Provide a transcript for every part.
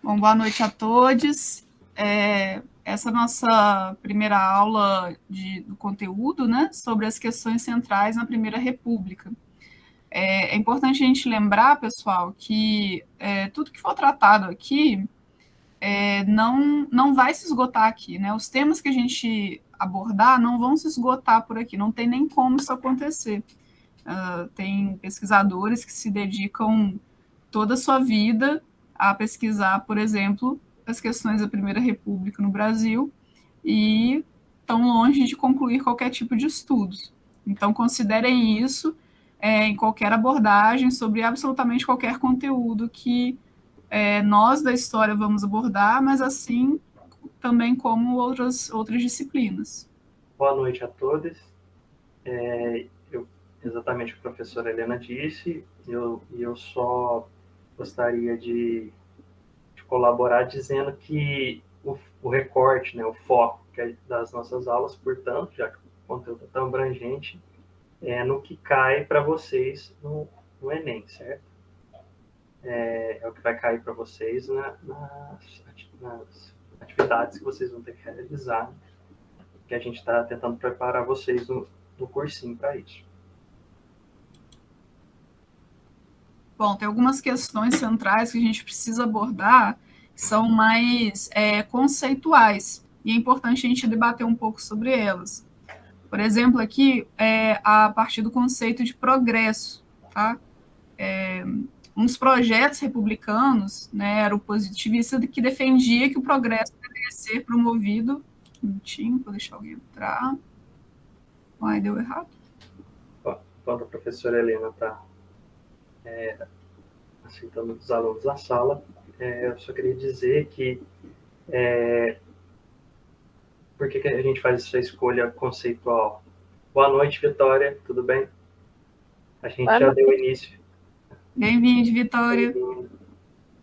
Bom, boa noite a todos. Essa é a nossa primeira aula do conteúdo, né, sobre as questões centrais na Primeira República. É importante a gente lembrar, pessoal, que tudo que for tratado aqui não vai se esgotar aqui, né? Os temas que a gente abordar não vão se esgotar por aqui, não tem nem como isso acontecer. Tem pesquisadores que se dedicam toda a sua vida a pesquisar, por exemplo, as questões da Primeira República no Brasil e estão longe de concluir qualquer tipo de estudos. Então, considerem isso em qualquer abordagem sobre absolutamente qualquer conteúdo que nós da história vamos abordar, mas assim também como outras disciplinas. Boa noite a todos. Exatamente o que a professora Helena disse, eu só gostaria de colaborar dizendo que o recorte, né, o foco das nossas aulas, portanto, já que o conteúdo é tão abrangente, é no que cai para vocês no Enem, certo? É o que vai cair para vocês nas atividades que vocês vão ter que realizar, que a gente está tentando preparar vocês no cursinho para isso. Bom, tem algumas questões centrais que a gente precisa abordar que são mais conceituais, e é importante a gente debater um pouco sobre elas. Por exemplo, aqui, a partir do conceito de progresso, tá? Um dos projetos republicanos, né, era o positivista que defendia que o progresso deveria ser promovido. Um minutinho, vou deixar alguém entrar. Ai, deu errado. Enquanto a professora Helena está aceitando os alunos da sala, eu só queria dizer que por que a gente faz essa escolha conceitual. Boa noite, Vitória, tudo bem? A gente já deu início. Bem-vindo, Vitória.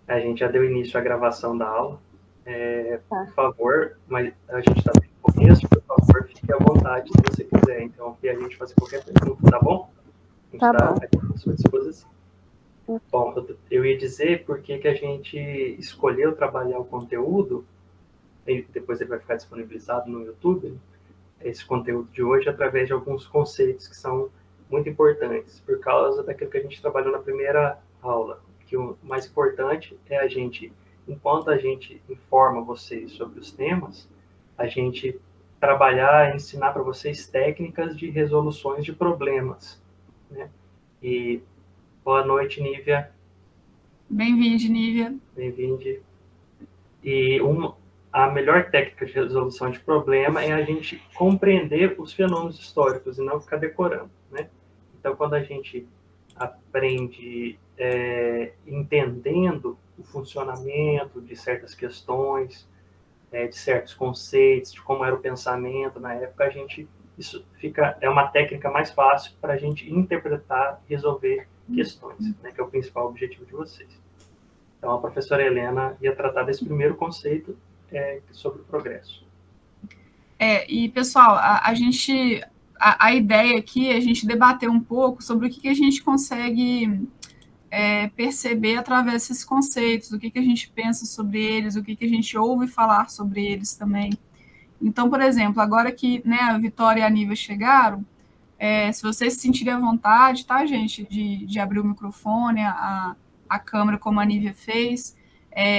A gente já deu início à gravação da aula. Por favor, mas a gente está no começo, por favor, fique à vontade se você quiser interromper a gente fazer qualquer pergunta, tá bom? A gente está aqui à sua disposição. Bom, eu ia dizer por que a gente escolheu trabalhar o conteúdo, e depois ele vai ficar disponibilizado no YouTube, esse conteúdo de hoje, através de alguns conceitos que são muito importantes, por causa daquilo que a gente trabalhou na primeira aula, que o mais importante é a gente, enquanto a gente informa vocês sobre os temas, a gente trabalhar, ensinar para vocês técnicas de resoluções de problemas, né? E boa noite, Nívia. Bem-vindo, Nívia. Bem-vindo. E a melhor técnica de resolução de problema é a gente compreender os fenômenos históricos e não ficar decorando, né? Então, quando a gente aprende entendendo o funcionamento de certas questões, de certos conceitos, de como era o pensamento na época, isso é uma técnica mais fácil para a gente interpretar e resolver questões, né, que é o principal objetivo de vocês. Então, a professora Helena ia tratar desse primeiro conceito sobre o progresso. E, pessoal, a ideia aqui é a gente debater um pouco sobre o que a gente consegue perceber através desses conceitos, o que a gente pensa sobre eles, o que a gente ouve falar sobre eles também. Então, por exemplo, agora que, né, a Vitória e a Nívia chegaram, se vocês se sentirem à vontade, tá, gente, de abrir o microfone, a câmera, como a Nívia fez,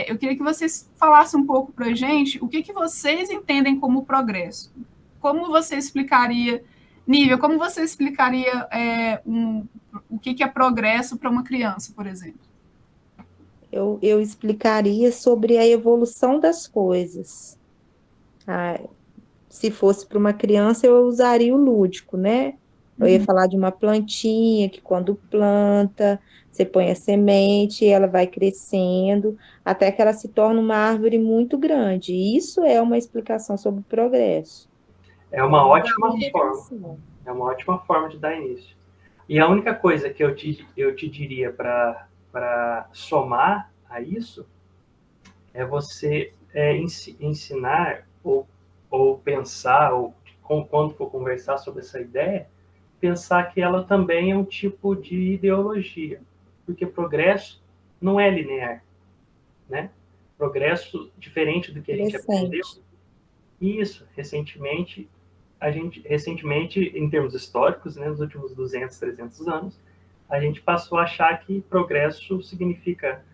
eu queria que vocês falassem um pouco para a gente o que vocês entendem como progresso. Como você explicaria, Nívia, como você explicaria o que é progresso para uma criança, por exemplo? Eu explicaria sobre a evolução das coisas. Se fosse para uma criança, eu usaria o lúdico, né? Eu ia falar de uma plantinha que quando planta, você põe a semente, ela vai crescendo, até que ela se torna uma árvore muito grande. Isso é uma explicação sobre o progresso. É uma ótima forma. É uma ótima forma de dar início. E a única coisa que eu te diria para somar a isso é você ensinar ou pensar, ou quando for conversar sobre essa ideia, pensar que ela também é um tipo de ideologia, porque progresso não é linear, né? progresso diferente do que a gente aprendeu. Isso, recentemente, em termos históricos, né, nos últimos 200, 300 anos, a gente passou a achar que progresso significa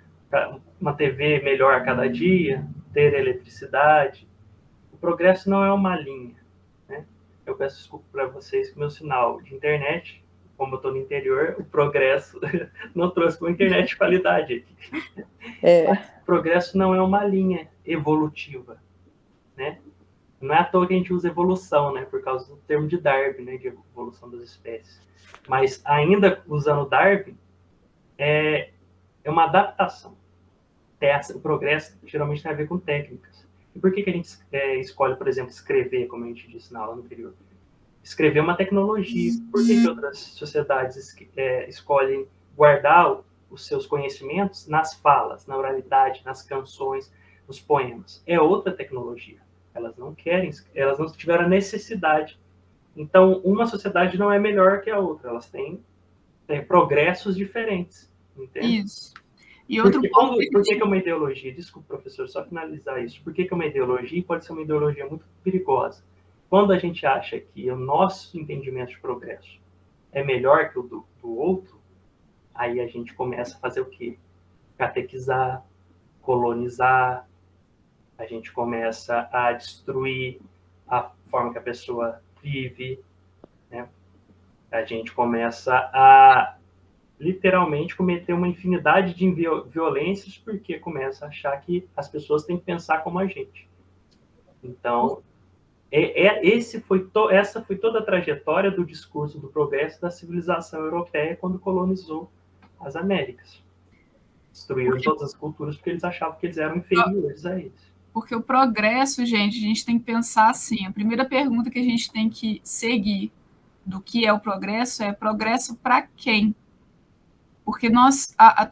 uma TV melhor a cada dia, ter eletricidade. O progresso não é uma linha, né? Eu peço desculpa para vocês que meu sinal de internet, como eu estou no interior, o progresso não trouxe uma internet de qualidade. O progresso não é uma linha evolutiva, né? Não é à toa que a gente usa evolução, né? Por causa do termo de Darwin, né? De evolução das espécies. Mas ainda usando Darwin, é uma adaptação. O progresso geralmente tem a ver com técnicas. E por que a gente escolhe, por exemplo, escrever, como a gente disse na aula anterior? Escrever é uma tecnologia. Por que outras sociedades escolhem guardar os seus conhecimentos nas falas, na oralidade, nas canções, nos poemas? É outra tecnologia. Elas não tiveram a necessidade. Então, uma sociedade não é melhor que a outra. Elas têm progressos diferentes. Entende? Isso. E outro ponto por que é uma ideologia? Desculpa, professor, só finalizar isso. Por que é uma ideologia? E pode ser uma ideologia muito perigosa. Quando a gente acha que o nosso entendimento de progresso é melhor que o do outro, aí a gente começa a fazer o quê? Catequizar, colonizar, a gente começa a destruir a forma que a pessoa vive, né? A gente começa a literalmente cometer uma infinidade de violências porque começa a achar que as pessoas têm que pensar como a gente. Então, essa foi toda a trajetória do discurso do progresso da civilização europeia quando colonizou as Américas. Destruíram todas as culturas porque eles achavam que eles eram inferiores a eles. Porque o progresso, gente, a gente tem que pensar assim, a primeira pergunta que a gente tem que seguir do que é o progresso é progresso para quem? Porque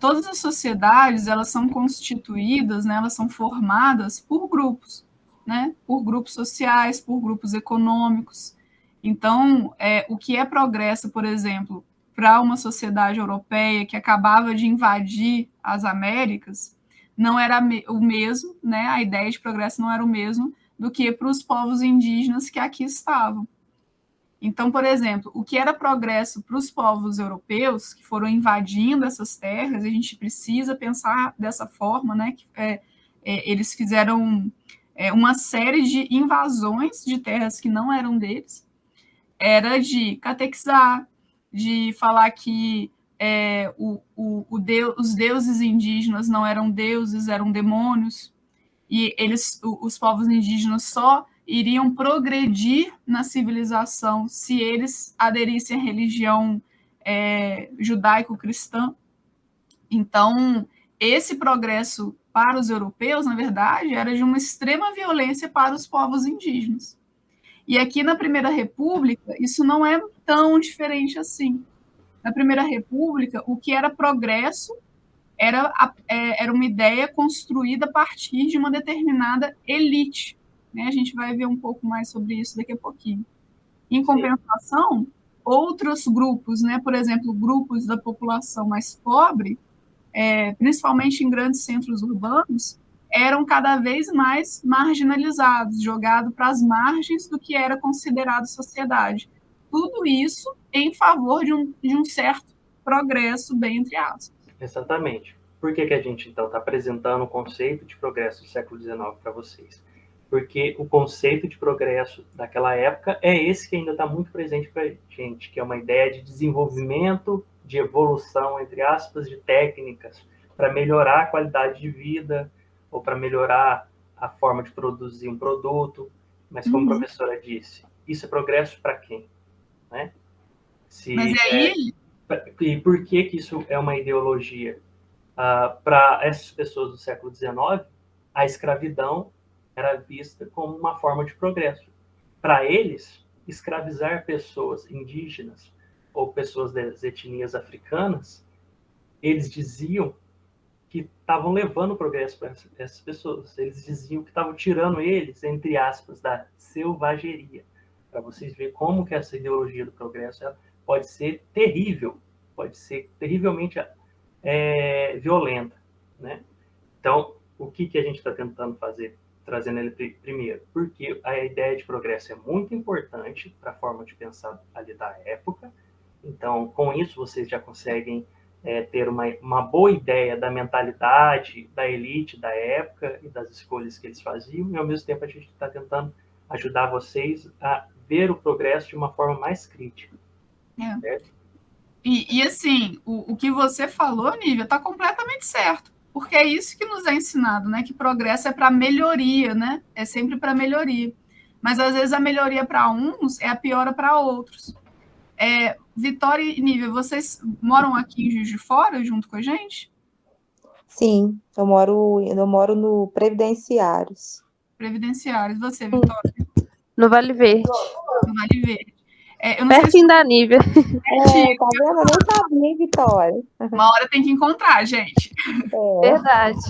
todas as sociedades, elas são constituídas, né, elas são formadas por grupos, né, por grupos sociais, por grupos econômicos. Então, o que é progresso, por exemplo, para uma sociedade europeia que acabava de invadir as Américas, não era o mesmo, né, a ideia de progresso não era o mesmo do que para os povos indígenas que aqui estavam. Então, por exemplo, o que era progresso para os povos europeus que foram invadindo essas terras, a gente precisa pensar dessa forma, né? Que, eles fizeram uma série de invasões de terras que não eram deles, era de catequizar, de falar que os deuses indígenas não eram deuses, eram demônios, e os povos indígenas só iriam progredir na civilização se eles aderissem à religião judaico-cristã. Então, esse progresso para os europeus, na verdade, era de uma extrema violência para os povos indígenas. E aqui na Primeira República, isso não é tão diferente assim. Na Primeira República, o que era progresso era uma ideia construída a partir de uma determinada elite. Né? A gente vai ver um pouco mais sobre isso daqui a pouquinho. Em compensação, outros grupos, né, por exemplo, grupos da população mais pobre, principalmente em grandes centros urbanos, eram cada vez mais marginalizados, jogados para as margens do que era considerado sociedade. Tudo isso em favor de um certo progresso, bem entre aspas. Exatamente. Por que a gente, então, está apresentando o conceito de progresso do século XIX para vocês? Porque o conceito de progresso daquela época é esse que ainda está muito presente para a gente, que é uma ideia de desenvolvimento, de evolução, entre aspas, de técnicas para melhorar a qualidade de vida ou para melhorar a forma de produzir um produto. Mas, como a professora disse, isso é progresso para quem? Né? Mas aí... E por que isso é uma ideologia? Para essas pessoas do século XIX, a escravidão era vista como uma forma de progresso. Para eles, escravizar pessoas indígenas ou pessoas das etnias africanas, eles diziam que estavam levando o progresso para essas pessoas. Eles diziam que estavam tirando eles, entre aspas, da selvageria. Para vocês verem como que essa ideologia do progresso pode ser terrível, pode ser terrivelmente violenta, né? Então, o que a gente está tentando fazer, trazendo ele primeiro? Porque a ideia de progresso é muito importante para a forma de pensar ali da época. Então, com isso, vocês já conseguem ter uma boa ideia da mentalidade da elite da época e das escolhas que eles faziam, e ao mesmo tempo a gente está tentando ajudar vocês a ver o progresso de uma forma mais crítica. Certo? E assim, o que você falou, Nívia, está completamente certo, porque é isso que nos é ensinado, né? Que progresso é para melhoria, né? É sempre para melhoria. Mas às vezes a melhoria para uns é a piora para outros. Vitória e Nívia, vocês moram aqui em Juiz de Fora junto com a gente? Sim, eu moro no Previdenciários. Previdenciários. Você, Vitória? No Vale Verde. No Vale Verde. Eu não Pertinho sei se... da Nívia. Tá vendo? Eu nem sabia, Vitória. Uma hora tem que encontrar, gente. Verdade.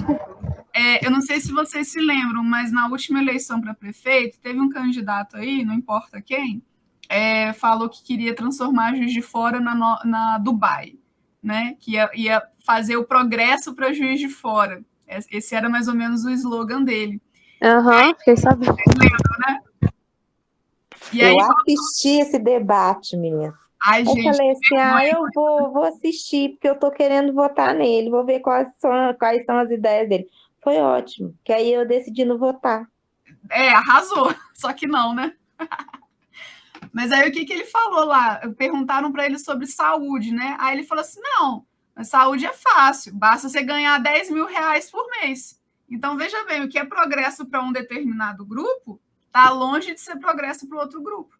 Eu não sei se vocês se lembram, mas na última eleição para prefeito, teve um candidato aí, não importa quem, falou que queria transformar Juiz de Fora na Dubai, né? Que ia fazer o progresso para Juiz de Fora. Esse era mais ou menos o slogan dele. Fiquei sabendo. Vocês lembram, né? E aí, eu assisti esse debate, menina. Ai, gente, eu falei assim, eu vou assistir, porque eu tô querendo votar nele, vou ver quais são as ideias dele. Foi ótimo, que aí eu decidi não votar. Arrasou, só que não, né? Mas aí o que ele falou lá? Perguntaram para ele sobre saúde, né? Aí ele falou assim: não, a saúde é fácil, basta você ganhar 10 mil reais por mês. Então, veja bem, o que é progresso para um determinado grupo está longe de ser progresso para o outro grupo.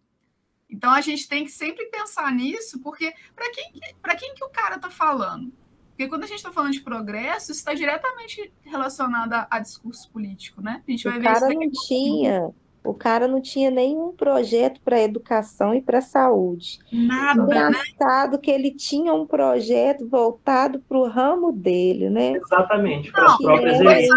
Então, a gente tem que sempre pensar nisso, porque para quem que o cara está falando? Porque quando a gente está falando de progresso, isso está diretamente relacionado a discurso político, né? A gente vai ver isso O cara não tinha nenhum projeto para educação e para saúde. Nada, engraçado, né? Que ele tinha um projeto voltado para o ramo dele, né? Exatamente, para as próprias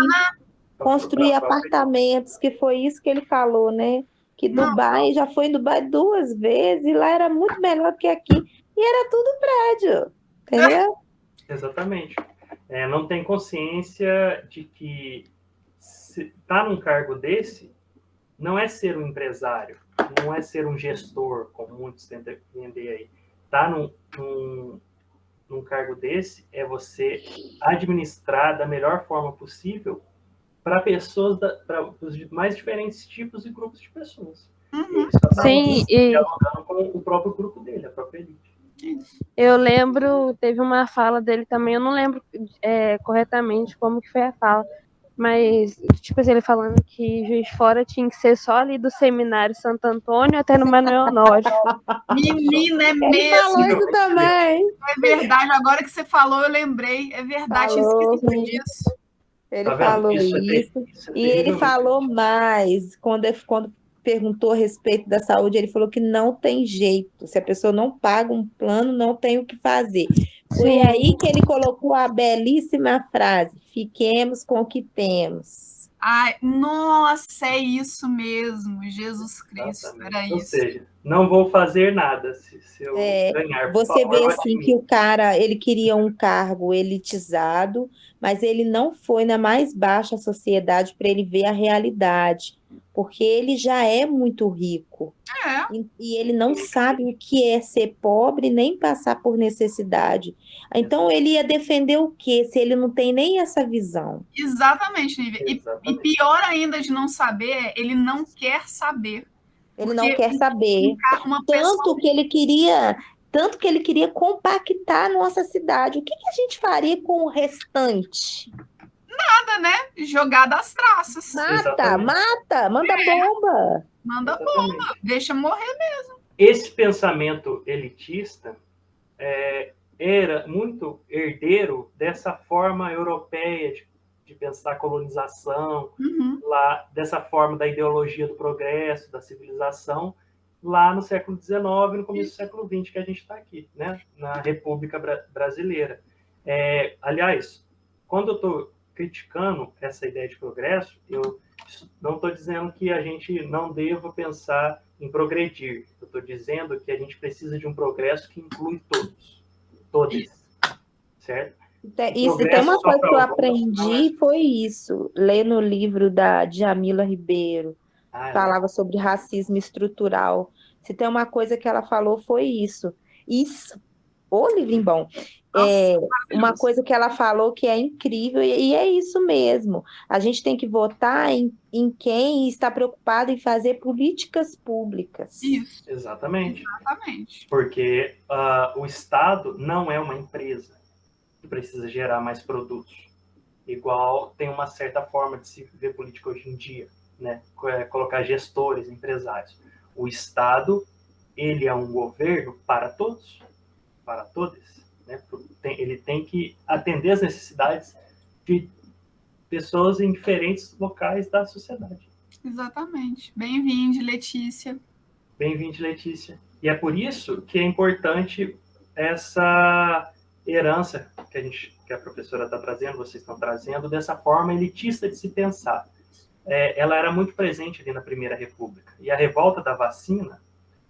construir apartamentos, que foi isso que ele falou, né? Que Dubai, já foi em Dubai 2 vezes, e lá era muito melhor que aqui, e era tudo prédio, entendeu? Exatamente. Não tem consciência de que estar num cargo desse não é ser um empresário, não é ser um gestor, como muitos tentam entender aí. Estar num cargo desse é você administrar da melhor forma possível para pessoas, para os mais diferentes tipos e grupos de pessoas. Ele só está dialogando com o próprio grupo dele, a própria elite. Eu lembro, teve uma fala dele também, eu não lembro corretamente como que foi a fala, mas, tipo assim, ele falando que Juiz de Fora tinha que ser só ali do Seminário Santo Antônio até no Manuel Honório. Menina, é mesmo. Ele falou isso também. É verdade, agora que você falou, eu lembrei. É verdade, esqueci disso. Ele falou isso. E ele falou mais, quando perguntou a respeito da saúde, ele falou que não tem jeito. Se a pessoa não paga um plano, não tem o que fazer. Foi aí que ele colocou a belíssima frase: fiquemos com o que temos. Ai, nossa, é isso mesmo, Jesus Cristo, era isso. Ou seja, não vou fazer nada se eu ganhar. Você vê assim que o cara, ele queria um cargo elitizado, mas ele não foi na mais baixa sociedade para ele ver a realidade, porque ele já é muito rico. E ele não sabe o que é ser pobre nem passar por necessidade. Então ele ia defender o quê se ele não tem nem essa visão? Exatamente, Nívia. E pior ainda de não saber, ele não quer saber. Ele não quer saber. Tanto que ele queria compactar a nossa cidade. O que a gente faria com o restante? Nada, né? Jogar das traças. Mata, manda bomba. Manda bomba, deixa morrer mesmo. Esse pensamento elitista era muito herdeiro dessa forma europeia de pensar a colonização, lá, dessa forma da ideologia do progresso, da civilização, lá no século XIX e no começo do século XX, que a gente está aqui, né? Na República Brasileira. Aliás, quando eu estou criticando essa ideia de progresso, eu não estou dizendo que a gente não deva pensar em progredir. Eu estou dizendo que a gente precisa de um progresso que inclui todos, certo? Isso, tem Progresso uma só coisa para que eu alguns não é aprendi, foi isso, lendo o livro da Djamila Ribeiro, legal. falava sobre racismo estrutural. Se tem uma coisa que ela falou, foi isso. Isso, ô livrinho bom. Nossa, É, uma maravilhoso. coisa que ela falou que é incrível, e é isso mesmo. A gente tem que votar em quem está preocupado em fazer políticas públicas. Isso, Exatamente. exatamente. Porque o Estado não é uma empresa que precisa gerar mais produtos. Igual tem uma certa forma de se ver política hoje em dia, né? Colocar gestores, empresários. O Estado, ele é um governo para todos, para todos, né? Ele tem que atender as necessidades de pessoas em diferentes locais da sociedade. Exatamente. Bem-vindo, Letícia. Bem-vindo, Letícia. E é por isso que é importante essa herança que a professora está trazendo, vocês estão trazendo, dessa forma elitista de se pensar. Ela era muito presente ali na Primeira República. E a revolta da vacina,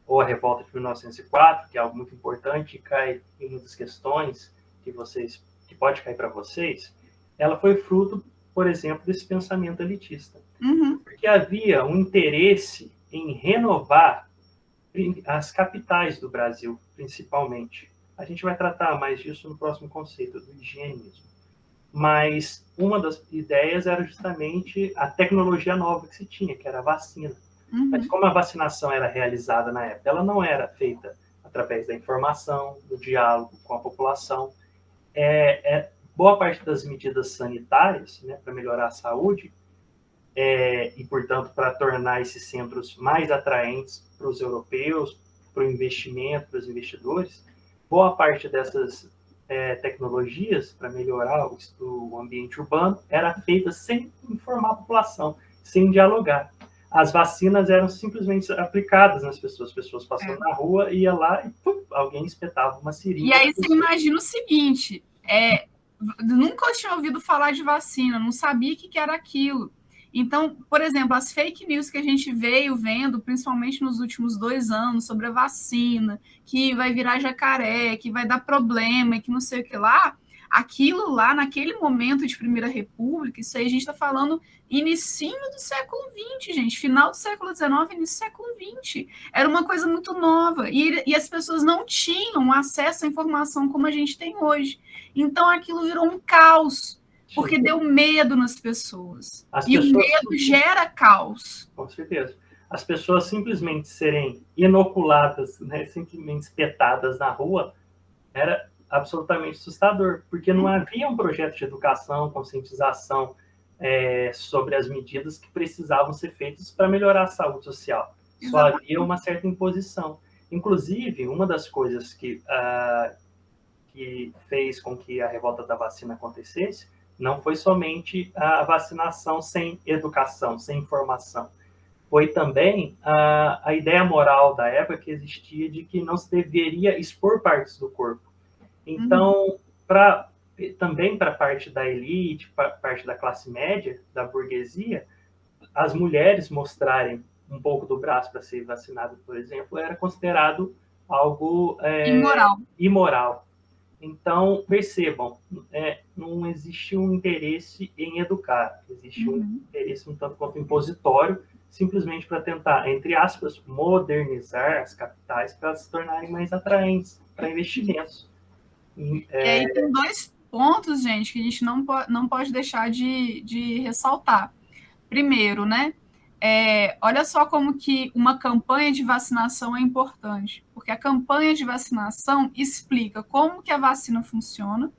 ou a revolta de 1904, que é algo muito importante, cai em muitas questões que pode cair para vocês, ela foi fruto, por exemplo, desse pensamento elitista. Uhum. Porque havia um interesse em renovar as capitais do Brasil, principalmente. A gente vai tratar mais disso no próximo conceito, do higienismo. Mas uma das ideias era justamente a tecnologia nova que se tinha, que era a vacina. Uhum. Mas como a vacinação era realizada na época, ela não era feita através da informação, do diálogo com a população. Boa parte das medidas sanitárias, né, para melhorar a saúde, e, portanto, para tornar esses centros mais atraentes para os europeus, para o investimento, para os investidores, boa parte dessas tecnologias para melhorar o ambiente urbano era feita sem informar a população, sem dialogar. As vacinas eram simplesmente aplicadas nas pessoas, as pessoas passando na rua, ia lá e alguém espetava uma seringa. E aí você imagina o seguinte, nunca eu tinha ouvido falar de vacina, não sabia o que era aquilo. Então, por exemplo, as fake news que a gente veio vendo, principalmente nos últimos 2 anos, sobre a vacina, que vai virar jacaré, que vai dar problema, que não sei o que lá, aquilo lá, naquele momento de Primeira República, isso aí a gente está falando inicinho do século XX, gente, final do século XIX, início do século XX. Era uma coisa muito nova, e as pessoas não tinham acesso à informação como a gente tem hoje. Então, aquilo virou um caos, porque deu medo nas pessoas. E o medo gera caos. Com certeza. As pessoas simplesmente serem inoculadas, né, simplesmente espetadas na rua, era absolutamente assustador, porque não havia um projeto de educação, conscientização sobre as medidas que precisavam ser feitas para melhorar a saúde social. Só havia uma certa imposição. Inclusive, uma das coisas que fez com que a revolta da vacina acontecesse não foi somente a vacinação sem educação, sem informação. Foi também a ideia moral da época que existia de que não se deveria expor partes do corpo. Então, também para parte da elite, para parte da classe média, da burguesia, as mulheres mostrarem um pouco do braço para ser vacinado, por exemplo, era considerado algo imoral. Então, percebam, não existe um interesse em educar, existe um interesse um tanto quanto impositório, simplesmente para tentar, entre aspas, modernizar as capitais para elas se tornarem mais atraentes para investimentos. E aí tem 2 pontos, gente, que a gente não pode deixar de ressaltar. Primeiro, né? Olha só como que uma campanha de vacinação é importante, porque a campanha de vacinação explica como que a vacina funciona,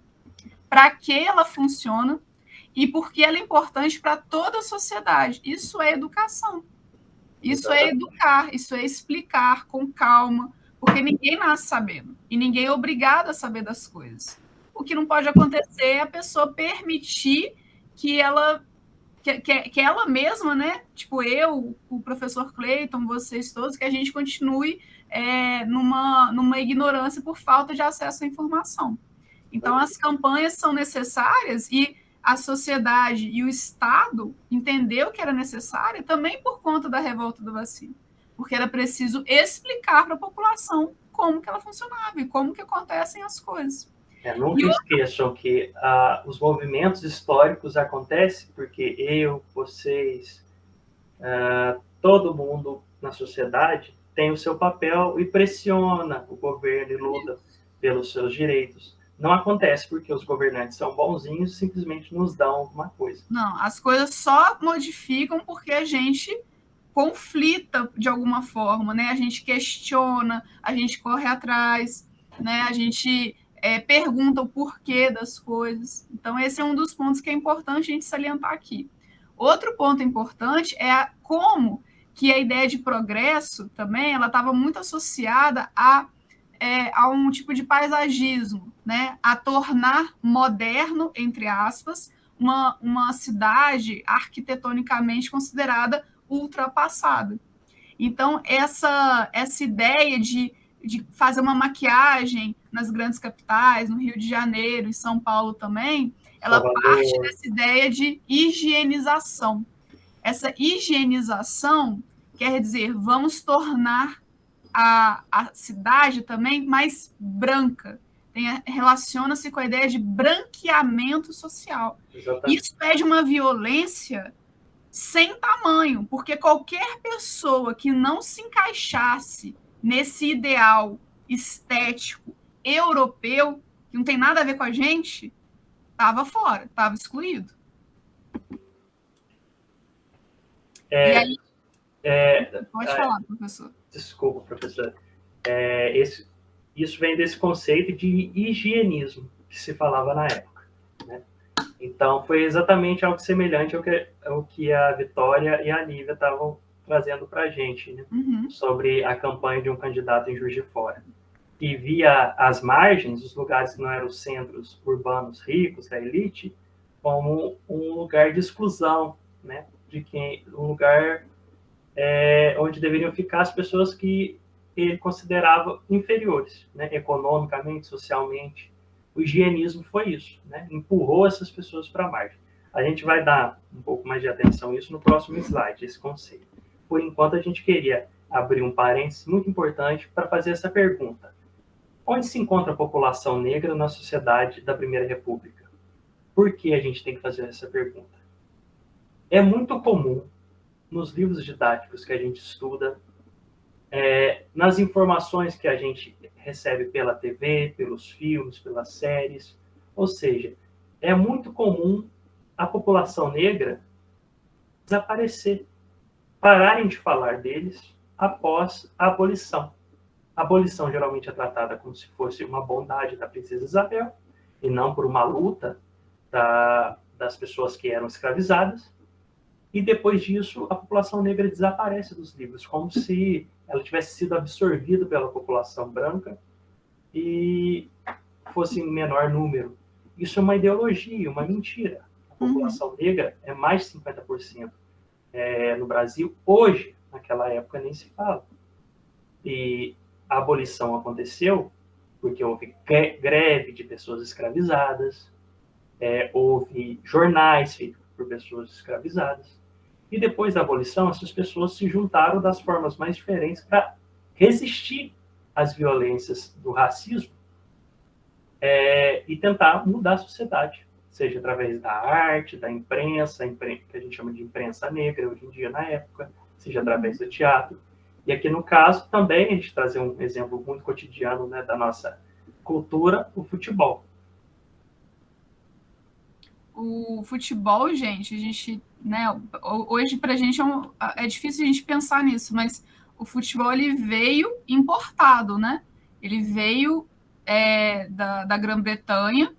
para que ela funciona e por que ela é importante para toda a sociedade. Isso é educação. Isso é educar, isso é explicar com calma, porque ninguém nasce sabendo e ninguém é obrigado a saber das coisas. O que não pode acontecer é a pessoa permitir que ela mesma, né? Tipo, eu, o professor Cleiton, vocês todos, que a gente continue numa ignorância por falta de acesso à informação. Então, as campanhas são necessárias e a sociedade e o Estado entendeu que era necessária também por conta da revolta da vacina, porque era preciso explicar para a população como que ela funcionava e como que acontecem as coisas. Nunca esqueçam que os movimentos históricos acontecem porque vocês, todo mundo na sociedade tem o seu papel e pressiona o governo e luta pelos seus direitos. Não acontece porque os governantes são bonzinhos e simplesmente nos dão alguma coisa. Não, as coisas só modificam porque a gente conflita de alguma forma, né? A gente questiona, a gente corre atrás, né? A gente pergunta o porquê das coisas. Então, esse é um dos pontos que é importante a gente salientar aqui. Outro ponto importante é como que a ideia de progresso também, ela estava muito associada a um tipo de paisagismo, né? A tornar moderno, entre aspas, uma cidade arquitetonicamente considerada ultrapassada. Então, essa ideia de fazer uma maquiagem nas grandes capitais, no Rio de Janeiro e São Paulo também, ela parte dessa ideia de higienização. Essa higienização quer dizer, vamos tornar a cidade também mais branca. Relaciona-se com a ideia de branqueamento social. Exatamente. Isso é de uma violência sem tamanho, porque qualquer pessoa que não se encaixasse nesse ideal estético europeu, que não tem nada a ver com a gente, estava fora, estava excluído. E aí, pode falar, professor. Desculpa, professor. Isso vem desse conceito de higienismo que se falava na época, né? Então, foi exatamente algo semelhante ao que a Vitória e a Nívia estavam trazendo para a gente, né? Sobre a campanha de um candidato em Juiz de Fora. E via as margens, os lugares que não eram os centros urbanos ricos, da elite, como um lugar de exclusão, né? Um lugar onde deveriam ficar as pessoas que ele considerava inferiores, né? Economicamente, socialmente. O higienismo foi isso, né? Empurrou essas pessoas para a margem. A gente vai dar um pouco mais de atenção a isso no próximo slide, esse conceito. Por enquanto, a gente queria abrir um parênteses muito importante para fazer essa pergunta. Onde se encontra a população negra na sociedade da Primeira República? Por que a gente tem que fazer essa pergunta? É muito comum, nos livros didáticos que a gente estuda, nas informações que a gente recebe pela TV, pelos filmes, pelas séries, ou seja, é muito comum a população negra desaparecer, pararem de falar deles após a abolição. A abolição geralmente é tratada como se fosse uma bondade da princesa Isabel, e não por uma luta das pessoas que eram escravizadas. E depois disso, a população negra desaparece dos livros, como se ela tivesse sido absorvida pela população branca e fosse em menor número. Isso é uma ideologia, uma mentira. A população negra é mais de 50% no Brasil. Hoje, naquela época, nem se fala. E a abolição aconteceu porque houve greve de pessoas escravizadas, houve jornais feitos por pessoas escravizadas. E depois da abolição, essas pessoas se juntaram das formas mais diferentes para resistir às violências do racismo e tentar mudar a sociedade, seja através da arte, da imprensa, que a gente chama de imprensa negra hoje em dia na época, seja através do teatro. E aqui no caso também a gente trazer um exemplo muito cotidiano, né, da nossa cultura, o futebol. O futebol, gente, né, hoje pra gente é difícil a gente pensar nisso, mas o futebol ele veio importado, né? Ele veio da Grã-Bretanha,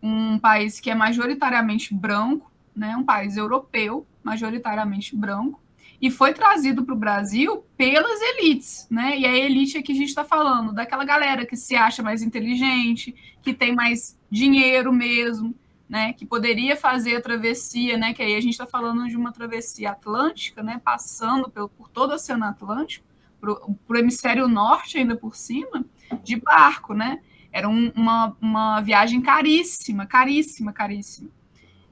um país que é majoritariamente branco, né? Um país europeu, majoritariamente branco, e foi trazido para o Brasil pelas elites, né? E a elite aqui a gente está falando daquela galera que se acha mais inteligente, que tem mais dinheiro mesmo, né, que poderia fazer a travessia, né, que aí a gente está falando de uma travessia atlântica, né, passando por todo o Oceano Atlântico, para o hemisfério norte ainda por cima, de barco, né? Era uma viagem caríssima, caríssima, caríssima.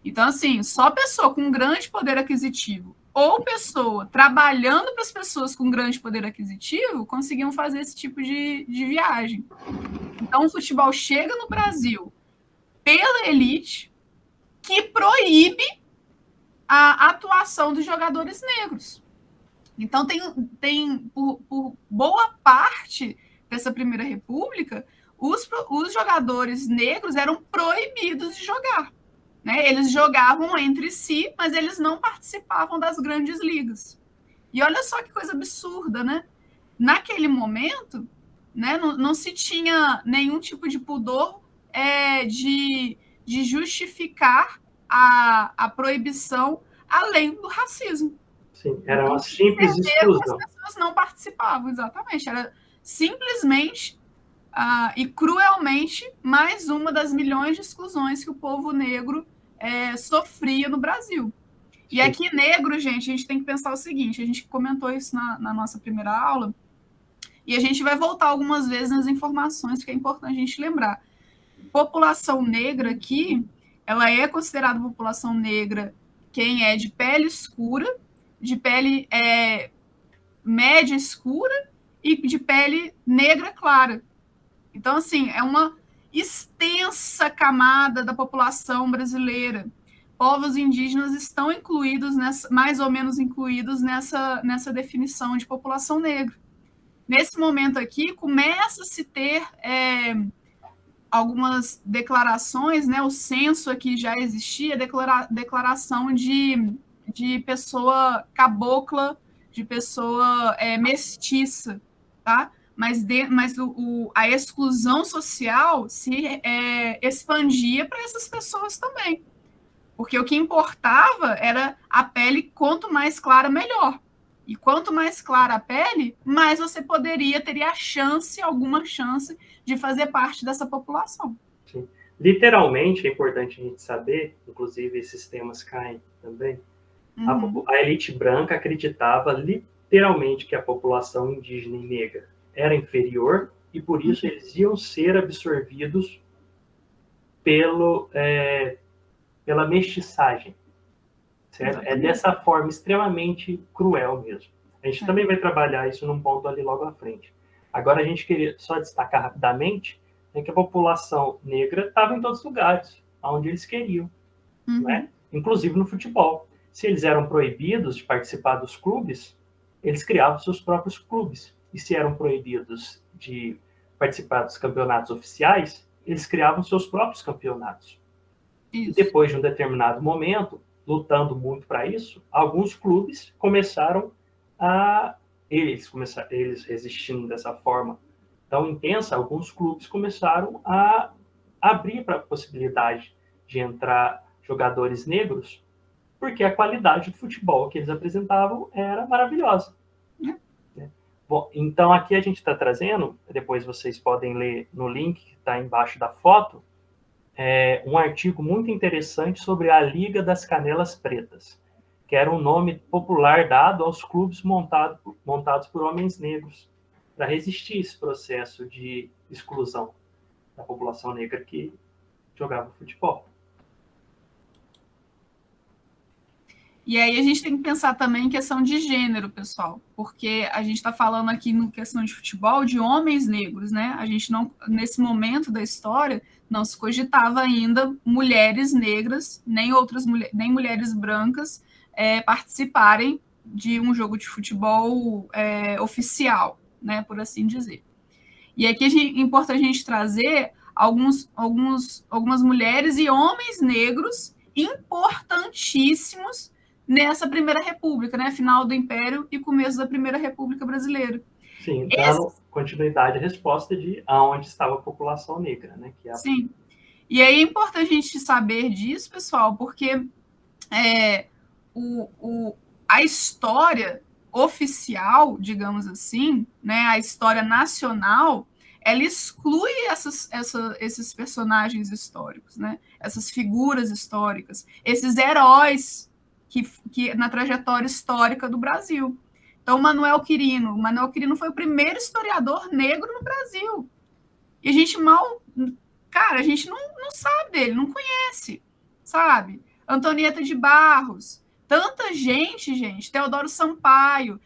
Então, assim, só pessoa com grande poder aquisitivo ou pessoa trabalhando para as pessoas com grande poder aquisitivo conseguiam fazer esse tipo de viagem. Então, o futebol chega no Brasil pela elite, que proíbe a atuação dos jogadores negros. Então, por boa parte dessa Primeira República, os jogadores negros eram proibidos de jogar. Né? Eles jogavam entre si, mas eles não participavam das grandes ligas. E olha só que coisa absurda, né? Naquele momento, né, não se tinha nenhum tipo de pudor de justificar a proibição além do racismo. Sim, era uma simples exclusão. As pessoas não participavam, exatamente. Era simplesmente e cruelmente mais uma das milhões de exclusões que o povo negro sofria no Brasil. E aqui, negro, gente, a gente tem que pensar o seguinte, a gente comentou isso na nossa primeira aula, e a gente vai voltar algumas vezes nas informações, porque é importante a gente lembrar. População negra aqui, ela é considerada população negra quem é de pele escura, de pele média escura e de pele negra clara. Então, assim, é uma extensa camada da população brasileira. Povos indígenas estão incluídos, mais ou menos incluídos nessa definição de população negra. Nesse momento aqui, começa a se ter algumas declarações, né? O censo aqui já existia, declaração de pessoa cabocla, de pessoa mestiça, tá? Mas a exclusão social se expandia para essas pessoas também. Porque o que importava era a pele, quanto mais clara, melhor. E quanto mais clara a pele, mais você teria alguma chance de fazer parte dessa população. Sim. Literalmente, é importante a gente saber, inclusive esses temas caem também, a elite branca acreditava literalmente que a população indígena e negra era inferior e por isso eles iam ser absorvidos pela mestiçagem. Certo? É dessa forma extremamente cruel mesmo. A gente também vai trabalhar isso num ponto ali logo à frente. Agora, a gente queria só destacar rapidamente que a população negra estava em todos os lugares, onde eles queriam, né? Inclusive no futebol. Se eles eram proibidos de participar dos clubes, eles criavam seus próprios clubes. E se eram proibidos de participar dos campeonatos oficiais, eles criavam seus próprios campeonatos. Isso. E depois de um determinado momento, lutando muito para isso, alguns clubes começaram eles resistindo dessa forma tão intensa, alguns clubes começaram a abrir para a possibilidade de entrar jogadores negros, porque a qualidade do futebol que eles apresentavam era maravilhosa. Bom, então aqui a gente está trazendo, depois vocês podem ler no link que está embaixo da foto, um artigo muito interessante sobre a Liga das Canelas Pretas, que era um nome popular dado aos clubes montados por homens negros, para resistir a esse processo de exclusão da população negra que jogava futebol. E aí a gente tem que pensar também em questão de gênero, pessoal, porque a gente está falando aqui no questão de futebol de homens negros, né? A gente não, nesse momento da história, não se cogitava ainda mulheres negras, nem mulheres brancas participarem de um jogo de futebol oficial, né? Por assim dizer. E aqui é importante a gente trazer algumas mulheres e homens negros importantíssimos nessa Primeira República, né? Final do Império e começo da Primeira República Brasileira. Sim, dando continuidade à resposta de aonde estava a população negra, né? Sim. E aí é importante a gente saber disso, pessoal, porque a história oficial, digamos assim, né? A história nacional, ela exclui esses personagens históricos, né? Essas figuras históricas, esses heróis que na trajetória histórica do Brasil. Então, Manuel Quirino foi o primeiro historiador negro no Brasil. E a gente a gente não sabe dele, não conhece, sabe? Antonieta de Barros, tanta gente, Teodoro Sampaio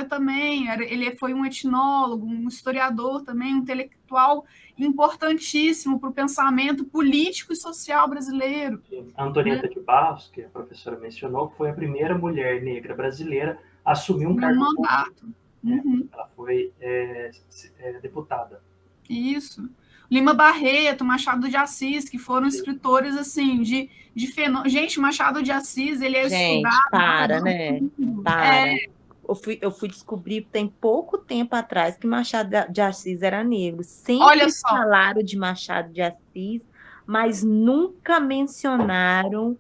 também, ele foi um etnólogo, um historiador também, um intelectual importantíssimo para o pensamento político e social brasileiro. A Antonieta de Barros, que a professora mencionou, foi a primeira mulher negra brasileira a assumir um cargo mandato. Ela foi deputada. Isso. Lima Barreto, Machado de Assis, que foram escritores assim de fenômeno. Gente, Machado de Assis, ele é estudado. Para, né? Para. Eu fui descobrir tem pouco tempo atrás que Machado de Assis era negro. Sempre falaram de Machado de Assis, mas nunca mencionaram,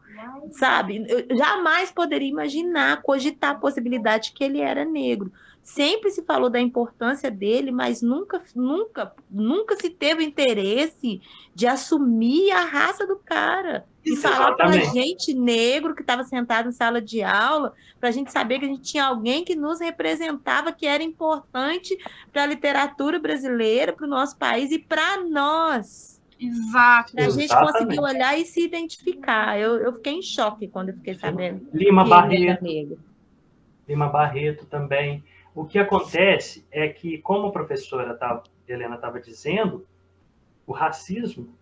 sabe? Eu jamais poderia imaginar, cogitar a possibilidade que ele era negro. Sempre se falou da importância dele, mas nunca se teve interesse de assumir a raça do cara. E falar para a gente negro que estava sentado em sala de aula, para a gente saber que a gente tinha alguém que nos representava, que era importante para a literatura brasileira, para o nosso país e para nós. Exato. Para a gente conseguir olhar e se identificar. Eu fiquei em choque quando eu fiquei sabendo. Lima Barreto também. O que acontece é que, como a professora Helena estava dizendo, o racismo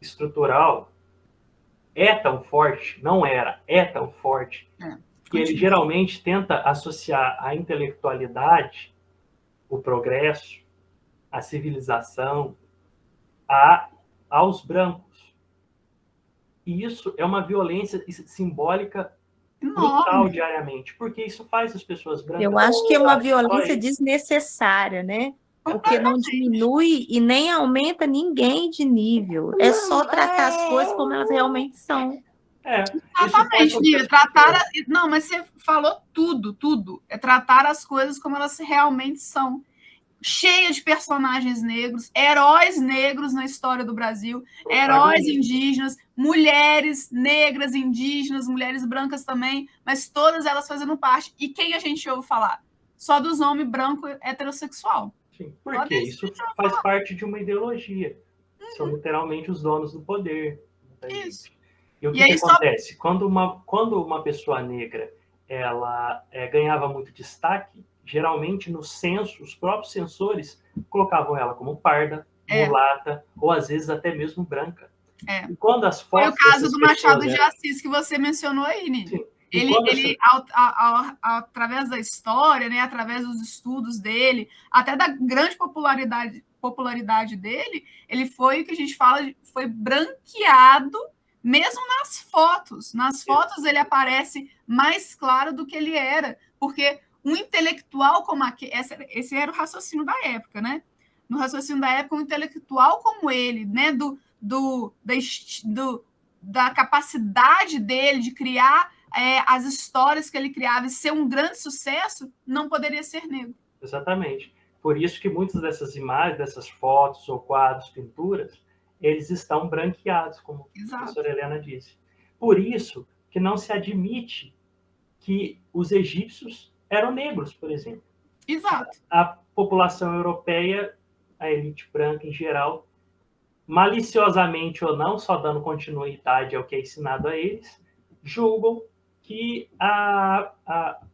estrutural é tão forte, não era, é tão forte, que ele geralmente tenta associar a intelectualidade, o progresso, a civilização, aos brancos. E isso é uma violência simbólica brutal diariamente, porque isso faz as pessoas brancas... Eu acho que é uma violência desnecessária, né? Porque não diminui e nem aumenta ninguém de nível. É só tratar as coisas como elas realmente são. Exatamente, Nívia. Não, mas você falou tudo. É tratar as coisas como elas realmente são. Cheia de personagens negros, heróis negros na história do Brasil, heróis indígenas, mulheres negras, indígenas, mulheres brancas também, mas todas elas fazendo parte. E quem a gente ouve falar? Só dos homens brancos heterossexual. Sim, porque isso faz parte de uma ideologia. São literalmente os donos do poder. Isso. E o que acontece? Quando uma pessoa negra ela ganhava muito destaque, geralmente no censo, os próprios censores colocavam ela como parda, mulata, ou às vezes até mesmo branca. E quando as fotos... Foi o caso do Machado de Assis que você mencionou aí, Nini. Ele através da história, né, através dos estudos dele, até da grande popularidade dele, ele foi o que a gente fala, foi branqueado mesmo nas fotos. Nas fotos ele aparece mais claro do que ele era, porque um intelectual como aquele, esse era o raciocínio da época, né? No raciocínio da época, um intelectual como ele, né, da capacidade dele de criar as histórias que ele criava e ser um grande sucesso, não poderia ser negro. Exatamente. Por isso que muitas dessas imagens, dessas fotos ou quadros, pinturas, eles estão branqueados, como a professora Helena disse. Por isso que não se admite que os egípcios eram negros, por exemplo. Exato. A população europeia, a elite branca em geral, maliciosamente ou não, só dando continuidade ao que é ensinado a eles, julgam que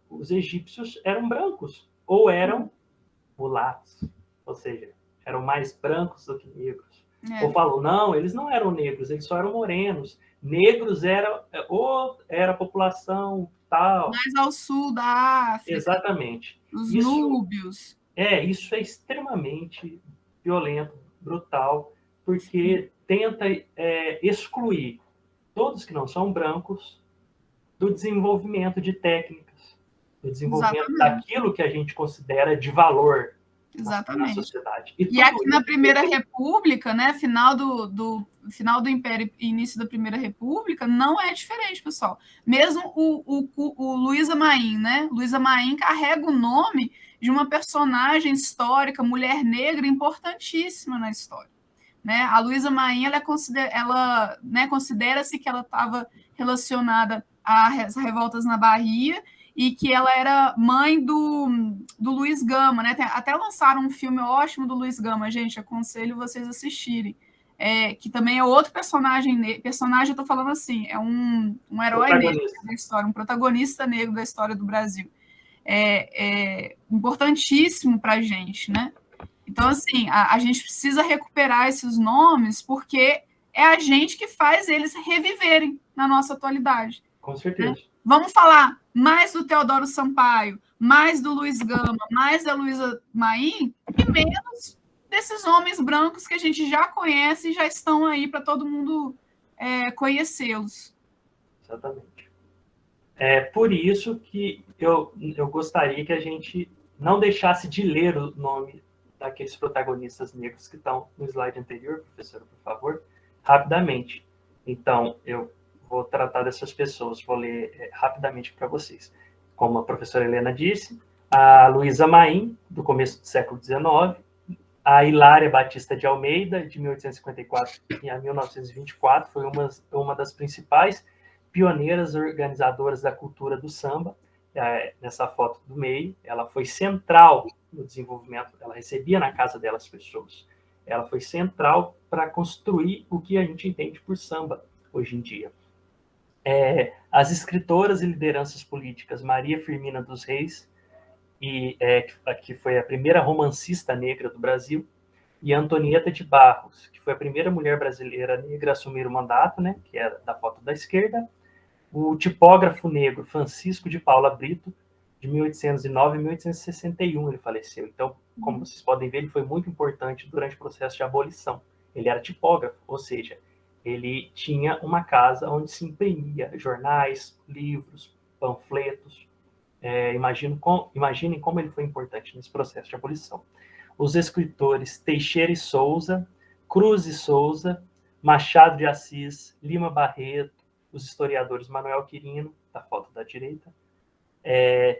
os egípcios eram brancos, ou eram mulatos, ou seja, eram mais brancos do que negros. Ou falam, não, eles não eram negros, eles só eram morenos. Negros era a população tal. Mais ao sul da África. Exatamente. Os núbios. Isso é extremamente violento, brutal, porque tenta excluir todos que não são brancos do desenvolvimento de técnicas, do desenvolvimento daquilo que a gente considera de valor na sociedade. E aqui na Primeira República, né, final do Império e início da Primeira República, não é diferente, pessoal. Mesmo o Luísa Maim, né? Luísa Maim carrega o nome de uma personagem histórica, mulher negra, importantíssima na história. Né? A Luísa Maim, considera-se que ela estava relacionada às revoltas na Bahia e que ela era mãe do Luiz Gama, né? Até lançaram um filme ótimo do Luiz Gama, gente, aconselho vocês assistirem. que também é outro personagem, eu estou falando assim, é um herói negro da história, um protagonista negro da história do Brasil. É importantíssimo para a gente, né? Então, assim, a gente precisa recuperar esses nomes, porque é a gente que faz eles reviverem na nossa atualidade. Com certeza. Né? Vamos falar mais do Teodoro Sampaio, mais do Luiz Gama, mais da Luísa Maim, e menos desses homens brancos que a gente já conhece e já estão aí para todo mundo conhecê-los. Exatamente. É por isso que eu gostaria que a gente não deixasse de ler o nome daqueles protagonistas negros que estão no slide anterior, professora, por favor, rapidamente. Então, eu vou tratar dessas pessoas, vou ler rapidamente para vocês. Como a professora Helena disse, a Luísa Maim, do começo do século XIX, a Hilária Batista de Almeida, de 1854 a 1924, foi uma das principais pioneiras organizadoras da cultura do samba. Nessa foto do meio, ela foi central no desenvolvimento, ela recebia na casa dela as pessoas. Ela foi central para construir o que a gente entende por samba hoje em dia. As escritoras e lideranças políticas, Maria Firmina dos Reis, que foi a primeira romancista negra do Brasil, e Antonieta de Barros, que foi a primeira mulher brasileira negra a assumir o mandato, né, que é da foto da esquerda. O tipógrafo negro Francisco de Paula Brito, de 1809 a 1861 ele faleceu. Então, como vocês podem ver, ele foi muito importante durante o processo de abolição. Ele era tipógrafo, ou seja, ele tinha uma casa onde se imprimia jornais, livros, panfletos. Imaginem como ele foi importante nesse processo de abolição. Os escritores Teixeira e Souza, Cruz e Souza, Machado de Assis, Lima Barreto, os historiadores Manuel Quirino, da foto da direita,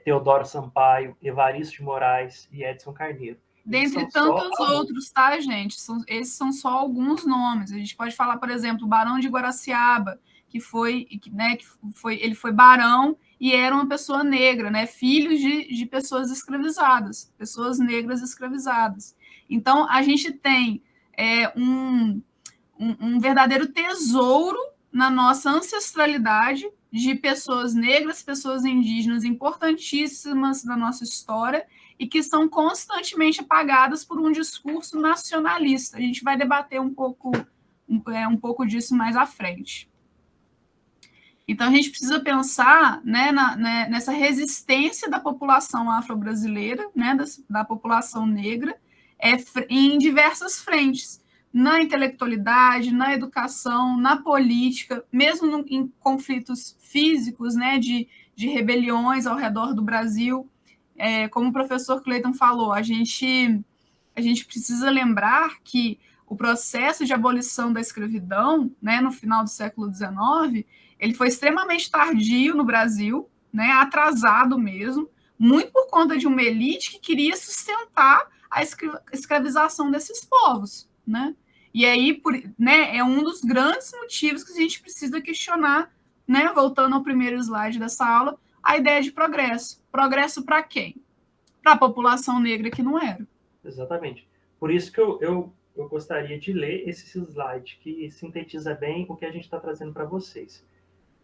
Teodoro Sampaio, Evaristo de Moraes e Edson Carneiro. Dentre tantos outros, tá, gente? Esses são só alguns nomes. A gente pode falar, por exemplo, o Barão de Guaraciaba, ele foi barão e era uma pessoa negra, né? Filho de pessoas escravizadas, pessoas negras escravizadas. Então, a gente tem um verdadeiro tesouro na nossa ancestralidade de pessoas negras, pessoas indígenas importantíssimas na nossa história e que são constantemente apagadas por um discurso nacionalista. A gente vai debater um pouco disso mais à frente. Então, a gente precisa pensar, né, nessa resistência da população afro-brasileira, né, da população negra, em diversas frentes, na intelectualidade, na educação, na política, mesmo em conflitos físicos, né, de rebeliões ao redor do Brasil. Como o professor Cleiton falou, a gente precisa lembrar que o processo de abolição da escravidão, né, no final do século XIX, ele foi extremamente tardio no Brasil, né, atrasado mesmo, muito por conta de uma elite que queria sustentar a escravização desses povos, né? E aí, é um dos grandes motivos que a gente precisa questionar, né, voltando ao primeiro slide dessa aula, a ideia de progresso. Progresso para quem? Para a população negra que não era. Exatamente. Por isso que eu gostaria de ler esse slide, que sintetiza bem o que a gente está trazendo para vocês.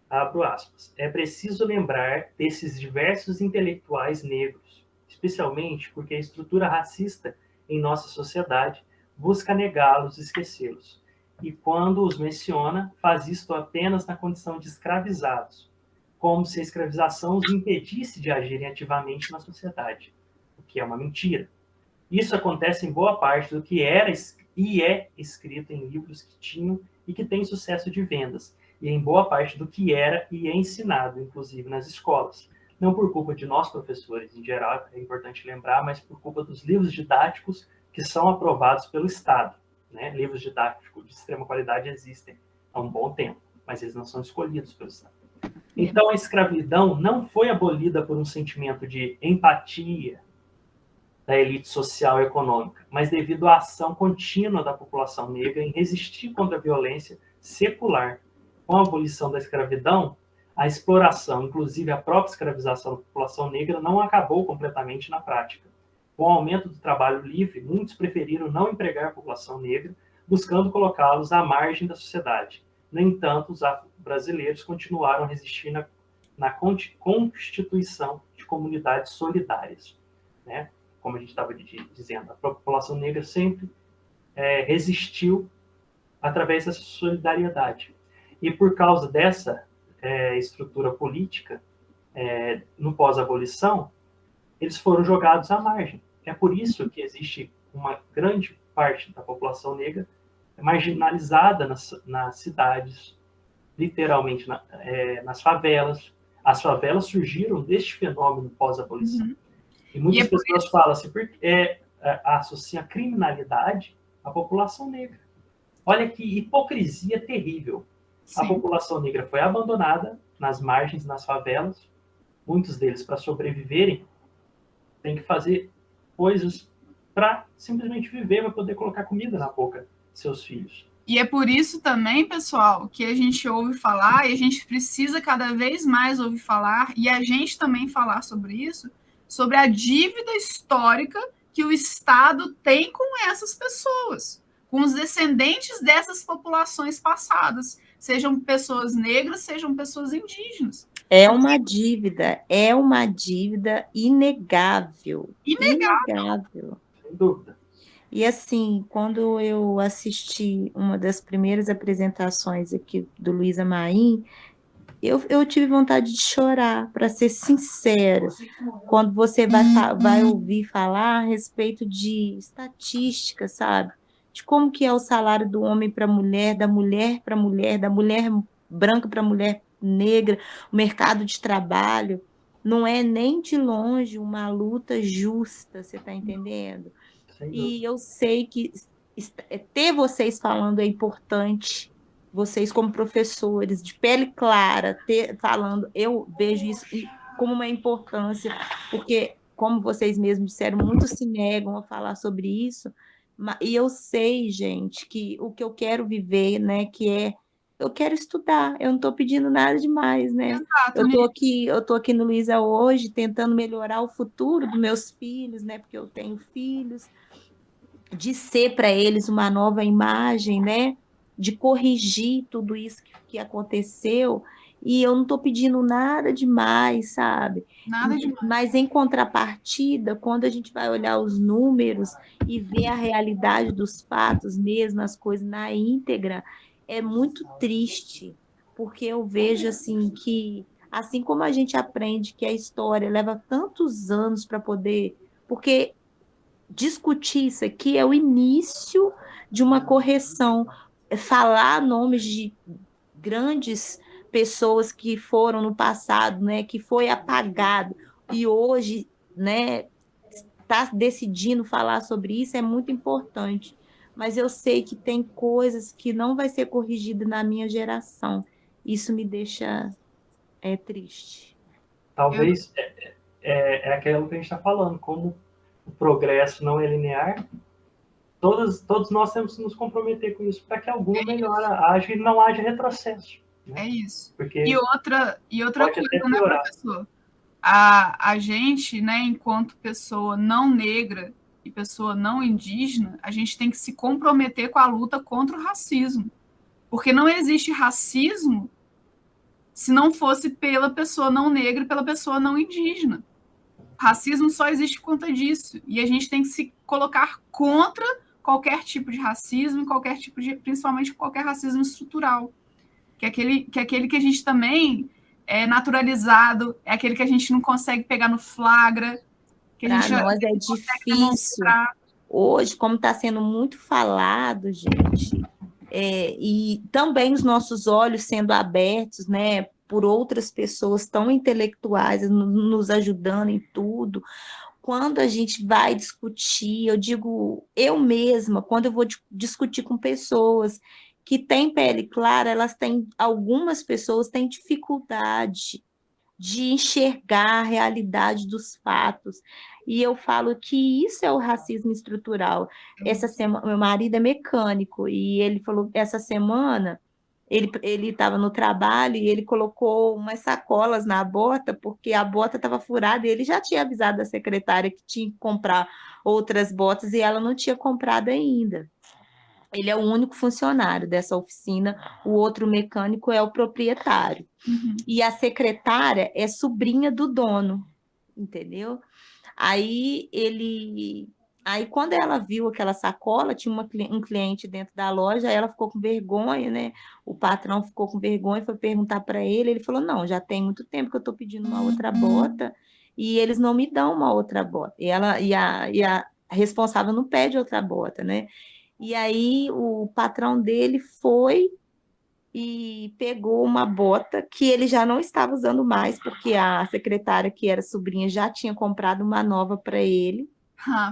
Abro aspas. É preciso lembrar desses diversos intelectuais negros, especialmente porque a estrutura racista em nossa sociedade busca negá-los e esquecê-los. E quando os menciona, faz isto apenas na condição de escravizados, como se a escravização os impedisse de agirem ativamente na sociedade, o que é uma mentira. Isso acontece em boa parte do que era e é escrito em livros que tinham e que têm sucesso de vendas, e em boa parte do que era e é ensinado, inclusive nas escolas. Não por culpa de nós, professores, em geral, é importante lembrar, mas por culpa dos livros didáticos que são aprovados pelo Estado. Né? Livros didáticos de extrema qualidade existem há um bom tempo, mas eles não são escolhidos pelo Estado. Então, a escravidão não foi abolida por um sentimento de empatia da elite social e econômica, mas devido à ação contínua da população negra em resistir contra a violência secular. Com a abolição da escravidão, a exploração, inclusive a própria escravização da população negra, não acabou completamente na prática. Com o aumento do trabalho livre, muitos preferiram não empregar a população negra, buscando colocá-los à margem da sociedade. No entanto, os afro-brasileiros continuaram a resistir na constituição de comunidades solidárias, né? Como a gente estava dizendo, a população negra sempre resistiu através dessa solidariedade. E por causa dessa estrutura política, no pós-abolição, eles foram jogados à margem. É por isso que existe uma grande parte da população negra marginalizada nas cidades, literalmente nas favelas. As favelas surgiram deste fenômeno pós-abolição. Uhum. E muitas pessoas falam assim, porque associam a criminalidade à população negra. Olha que hipocrisia terrível. Sim. A população negra foi abandonada nas margens, nas favelas. Muitos deles, para sobreviverem, têm que fazer coisas para simplesmente viver, para poder colocar comida na boca de seus filhos. E é por isso também, pessoal, que a gente ouve falar, e a gente precisa cada vez mais ouvir falar, e a gente também falar sobre isso, sobre a dívida histórica que o Estado tem com essas pessoas, com os descendentes dessas populações passadas, sejam pessoas negras, sejam pessoas indígenas. É uma dívida inegável. Inegável. Sem dúvida. E assim, quando eu assisti uma das primeiras apresentações aqui do Luísa Maim, eu tive vontade de chorar, para ser sincera, quando você vai ouvir falar a respeito de estatística, sabe? De como que é o salário do homem para a mulher, da mulher para a mulher, da mulher branca para a mulher negra, o mercado de trabalho, não é nem de longe uma luta justa, você está entendendo? E eu sei que ter vocês falando é importante, vocês como professores, de pele clara, falando, eu vejo isso como uma importância, porque, como vocês mesmos disseram, muitos se negam a falar sobre isso, e eu sei, gente, que o que eu quero viver, né, eu quero estudar, eu não estou pedindo nada demais, né? Eu tô aqui no Luísa hoje, tentando melhorar o futuro dos meus filhos, né, porque eu tenho filhos, de ser para eles uma nova imagem, né? De corrigir tudo isso que aconteceu, e eu não estou pedindo nada demais, sabe? Nada demais. Mas em contrapartida, quando a gente vai olhar os números e ver a realidade dos fatos mesmo, as coisas na íntegra, é muito triste, porque eu vejo assim que, assim como a gente aprende que a história leva tantos anos para poder, porque discutir isso aqui é o início de uma correção, falar nomes de grandes pessoas que foram no passado, né, que foi apagado, e hoje, né, está decidindo falar sobre isso, é muito importante, mas eu sei que tem coisas que não vai ser corrigida na minha geração, isso me deixa triste. Talvez é aquilo que a gente está falando, como o progresso não é linear, todos nós temos que nos comprometer com isso para que alguma melhora haja e não haja retrocesso. Né? É isso. Porque e outra coisa, né, professor? A gente, né, enquanto pessoa não negra e pessoa não indígena, a gente tem que se comprometer com a luta contra o racismo. Porque não existe racismo se não fosse pela pessoa não negra e pela pessoa não indígena. Racismo só existe por conta disso. E a gente tem que se colocar contra qualquer tipo de racismo, qualquer tipo de, principalmente qualquer racismo estrutural. Que é aquele que a gente também é naturalizado, é aquele que a gente não consegue pegar no flagra. Para nós é difícil. Hoje, como está sendo muito falado, gente, e também os nossos olhos sendo abertos, né, por outras pessoas tão intelectuais, nos ajudando em tudo. Quando a gente vai discutir, eu digo, eu mesma, quando eu vou discutir com pessoas que têm pele clara, algumas pessoas têm dificuldade de enxergar a realidade dos fatos. E eu falo que isso é o racismo estrutural. Essa semana, meu marido é mecânico, e ele falou, essa semana, ele estava no trabalho e ele colocou umas sacolas na bota, porque a bota estava furada, e ele já tinha avisado a secretária que tinha que comprar outras botas, e ela não tinha comprado ainda. Ele é o único funcionário dessa oficina, o outro mecânico é o proprietário. E a secretária é sobrinha do dono, entendeu? Aí quando ela viu aquela sacola, tinha um cliente dentro da loja, aí ela ficou com vergonha, né? O patrão ficou com vergonha e foi perguntar para ele falou, não, já tem muito tempo que eu estou pedindo uma outra bota e eles não me dão uma outra bota. A responsável não pede outra bota, né? E aí o patrão dele foi e pegou uma bota que ele já não estava usando mais, porque a secretária, que era sobrinha, já tinha comprado uma nova para ele.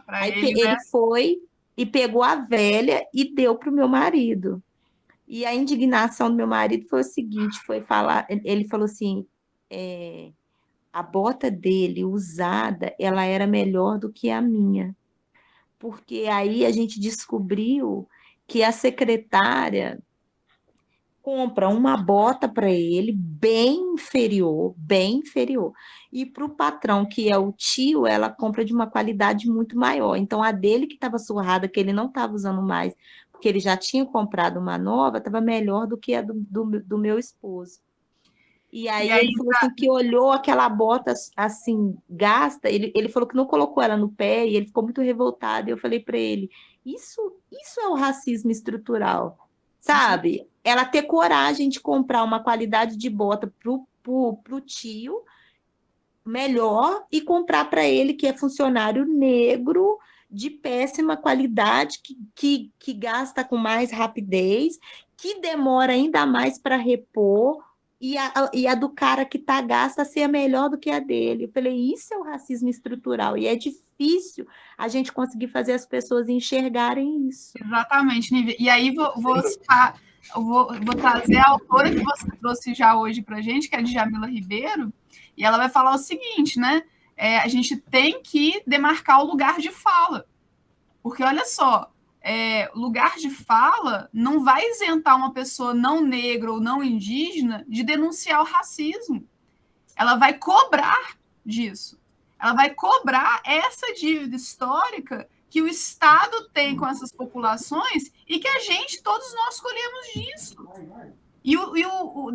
Para Aí ele, ele né? foi e pegou a velha e deu para o meu marido. E a indignação do meu marido foi o seguinte, ele falou assim, a bota dele usada, ela era melhor do que a minha. Porque aí a gente descobriu que a secretária compra uma bota para ele bem inferior. E para o patrão, que é o tio, ela compra de uma qualidade muito maior. Então, a dele que estava surrada, que ele não estava usando mais, porque ele já tinha comprado uma nova, estava melhor do que a do meu esposo. E aí ele falou assim, que olhou aquela bota assim, gasta, ele falou que não colocou ela no pé, e ele ficou muito revoltado, e eu falei para ele, isso é o racismo estrutural, sabe? Ela ter coragem de comprar uma qualidade de bota pro tio melhor e comprar para ele, que é funcionário negro, de péssima qualidade, que gasta com mais rapidez, que demora ainda mais para repor, e a do cara que tá gasta ser melhor do que a dele. Eu falei, isso é o racismo estrutural, e é difícil a gente conseguir fazer as pessoas enxergarem isso. Exatamente, Nívia. E aí vou trazer a autora que você trouxe já hoje para a gente, que é a Djamila Ribeiro, e ela vai falar o seguinte, né? A gente tem que demarcar o lugar de fala. Porque, olha só, lugar de fala não vai isentar uma pessoa não negra ou não indígena de denunciar o racismo. Ela vai cobrar disso. Ela vai cobrar essa dívida histórica que o Estado tem com essas populações e que todos nós colhemos disso. E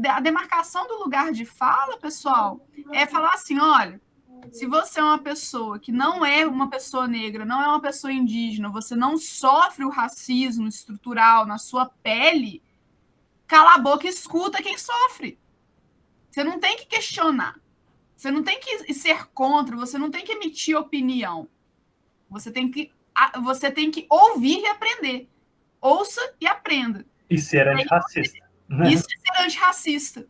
a demarcação do lugar de fala, pessoal, é falar assim, olha, se você é uma pessoa que não é uma pessoa negra, não é uma pessoa indígena, você não sofre o racismo estrutural na sua pele, cala a boca e escuta quem sofre. Você não tem que questionar. Você não tem que ser contra, você não tem que emitir opinião. Você tem que ouvir e aprender. Ouça e aprenda. E ser antirracista. Isso é ser antirracista.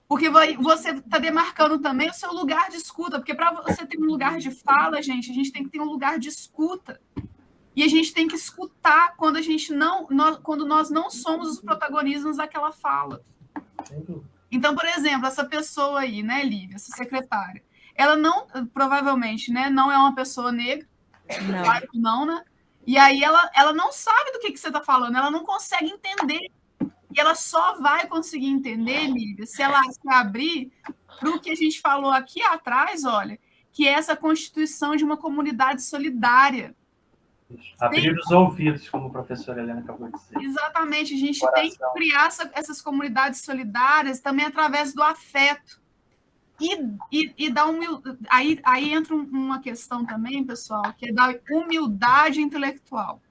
Porque você está demarcando também o seu lugar de escuta. Porque para você ter um lugar de fala, gente, a gente tem que ter um lugar de escuta. E a gente tem que escutar quando quando nós não somos os protagonistas daquela fala. Então, por exemplo, essa pessoa aí, né, Lívia, essa secretária, ela provavelmente, né, não é uma pessoa negra, claro que não, né? E aí ela não sabe do que você está falando, ela não consegue entender. E ela só vai conseguir entender, Lívia, se ela se abrir para o que a gente falou aqui atrás, olha, que é essa constituição de uma comunidade solidária. Abrir os ouvidos, como a professora Helena acabou de dizer. Exatamente, a gente tem que criar essas comunidades solidárias também através do afeto. E da humildade. Aí entra uma questão também, pessoal, que é da humildade intelectual.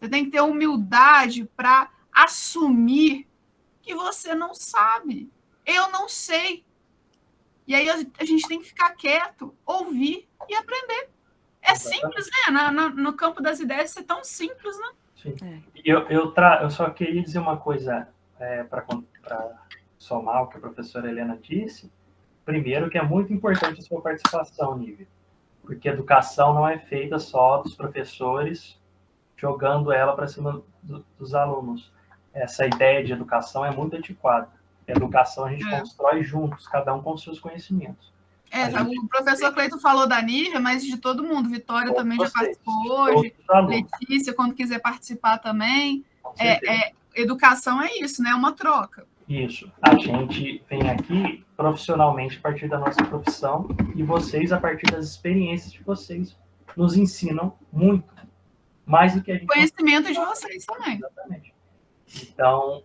Você tem que ter humildade para assumir que você não sabe. Eu não sei. E aí a gente tem que ficar quieto, ouvir e aprender. É simples, né? No campo das ideias, isso é tão simples, né? Sim. Eu só queria dizer uma coisa para somar o que a professora Helena disse. Primeiro, que é muito importante a sua participação, Nívia, porque a educação não é feita só dos professores jogando ela para cima dos alunos. Essa ideia de educação é muito antiquada. A educação a gente constrói juntos, cada um com seus conhecimentos. O professor Cleito falou da Nívia, mas de todo mundo. Vitória também já participou hoje. Letícia, quando quiser participar também. Educação é isso, né? É uma troca. Isso. A gente vem aqui profissionalmente a partir da nossa profissão e vocês, a partir das experiências de vocês, nos ensinam muito, mais do que a gente... Conhecimento de vocês também. Exatamente. Então,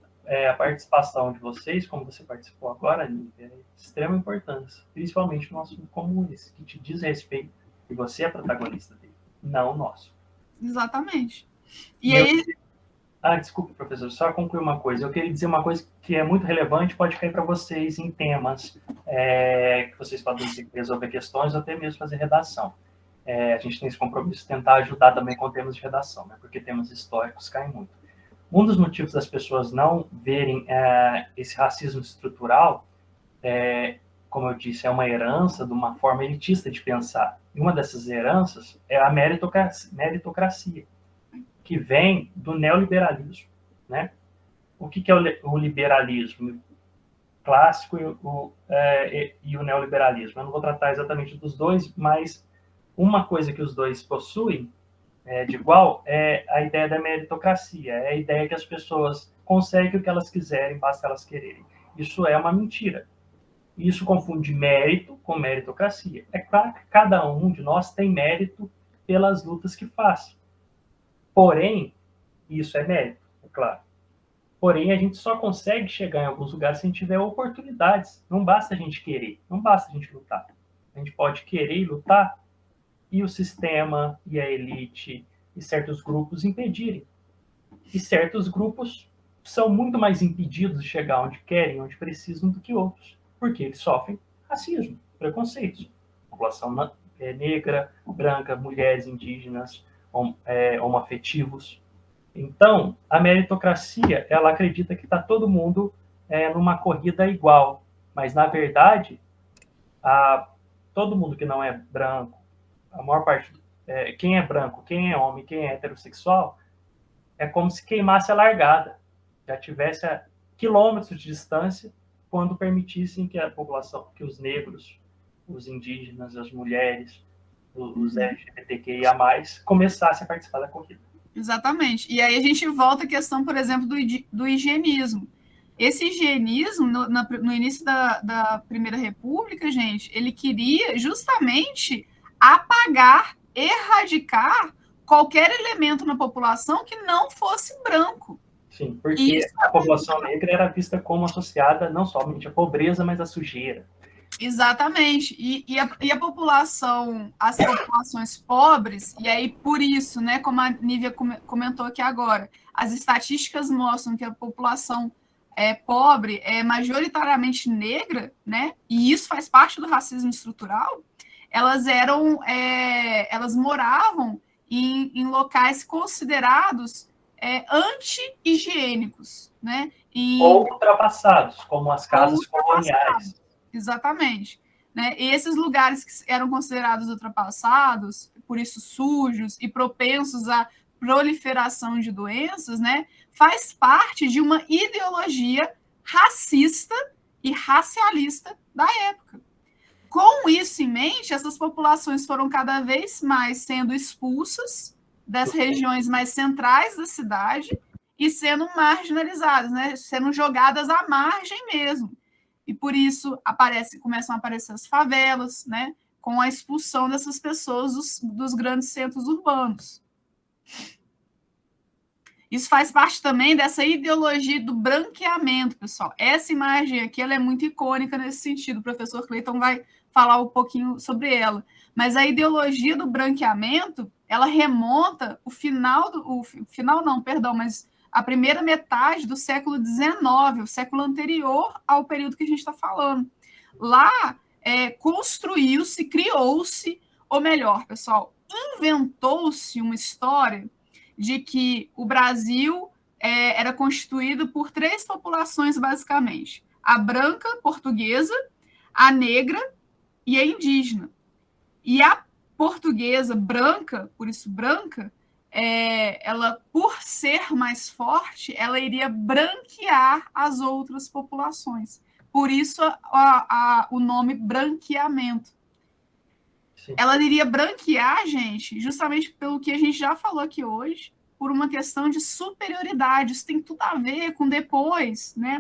a participação de vocês, como você participou agora, Nívia, é de extrema importância, principalmente no assunto como esse, que te diz respeito, e você é protagonista dele, não o nosso. Exatamente. E aí... Desculpa, professor, só concluir uma coisa. Eu queria dizer uma coisa que é muito relevante, pode cair para vocês em temas que vocês podem resolver questões ou até mesmo fazer redação. A gente tem esse compromisso de tentar ajudar também com temas de redação, né, porque temas históricos caem muito. Um dos motivos das pessoas não verem esse racismo estrutural, como eu disse, é uma herança de uma forma elitista de pensar. E uma dessas heranças é a meritocracia, que vem do neoliberalismo, né? O que é o liberalismo clássico e o neoliberalismo? Eu não vou tratar exatamente dos dois, mas uma coisa que os dois possuem de igual é a ideia da meritocracia, é a ideia que as pessoas conseguem o que elas quiserem, basta elas quererem. Isso é uma mentira. Isso confunde mérito com meritocracia. É claro que cada um de nós tem mérito pelas lutas que faz. Porém, isso é mérito, é claro. Porém, a gente só consegue chegar em alguns lugares se a gente tiver oportunidades. Não basta a gente querer, não basta a gente lutar. A gente pode querer e lutar e o sistema e a elite e certos grupos impedirem. E certos grupos são muito mais impedidos de chegar onde querem, onde precisam, do que outros. Porque eles sofrem racismo, preconceitos. População negra, branca, mulheres indígenas, homoafetivos. Então, a meritocracia, ela acredita que está todo mundo numa corrida igual, mas, na verdade, todo mundo que não é branco, a maior parte, quem é branco, quem é homem, quem é heterossexual, é como se queimasse a largada, já tivesse a quilômetros de distância, quando permitissem que a população, que os negros, os indígenas, as mulheres, os LGBTQIA+, começassem a participar da corrida. Exatamente. E aí a gente volta à questão, por exemplo, do higienismo. Esse higienismo, no início da Primeira República, gente, ele queria justamente apagar, erradicar qualquer elemento na população que não fosse branco. Sim, porque a população negra era vista como associada não somente à pobreza, mas à sujeira. Exatamente. E a população, as populações pobres, e aí por isso, né, como a Nívia comentou aqui agora, as estatísticas mostram que a população pobre é majoritariamente negra, né, e isso faz parte do racismo estrutural. Elas moravam em locais considerados anti-higiênicos, né? Ou ultrapassados, como as casas coloniais. Exatamente. Né? E esses lugares que eram considerados ultrapassados, por isso sujos e propensos à proliferação de doenças, né, faz parte de uma ideologia racista e racialista da época. Com isso em mente, essas populações foram cada vez mais sendo expulsas das regiões mais centrais da cidade e sendo marginalizadas, né, sendo jogadas à margem mesmo. E por isso começam a aparecer as favelas, né, com a expulsão dessas pessoas dos grandes centros urbanos. Isso faz parte também dessa ideologia do branqueamento, pessoal. Essa imagem aqui ela é muito icônica nesse sentido. O professor Cleiton vai falar um pouquinho sobre ela. Mas a ideologia do branqueamento, ela remonta mas a primeira metade do século XIX, o século anterior ao período que a gente está falando. Lá, construiu-se, criou-se, ou melhor, pessoal, inventou-se uma história de que o Brasil era constituído por 3 populações, basicamente. A branca, portuguesa, a negra e a indígena. E a portuguesa branca, por isso branca, ela, por ser mais forte, ela iria branquear as outras populações. Por isso o nome branqueamento. Sim. Ela iria branquear, gente, justamente pelo que a gente já falou aqui hoje, por uma questão de superioridade. Isso tem tudo a ver com depois, né,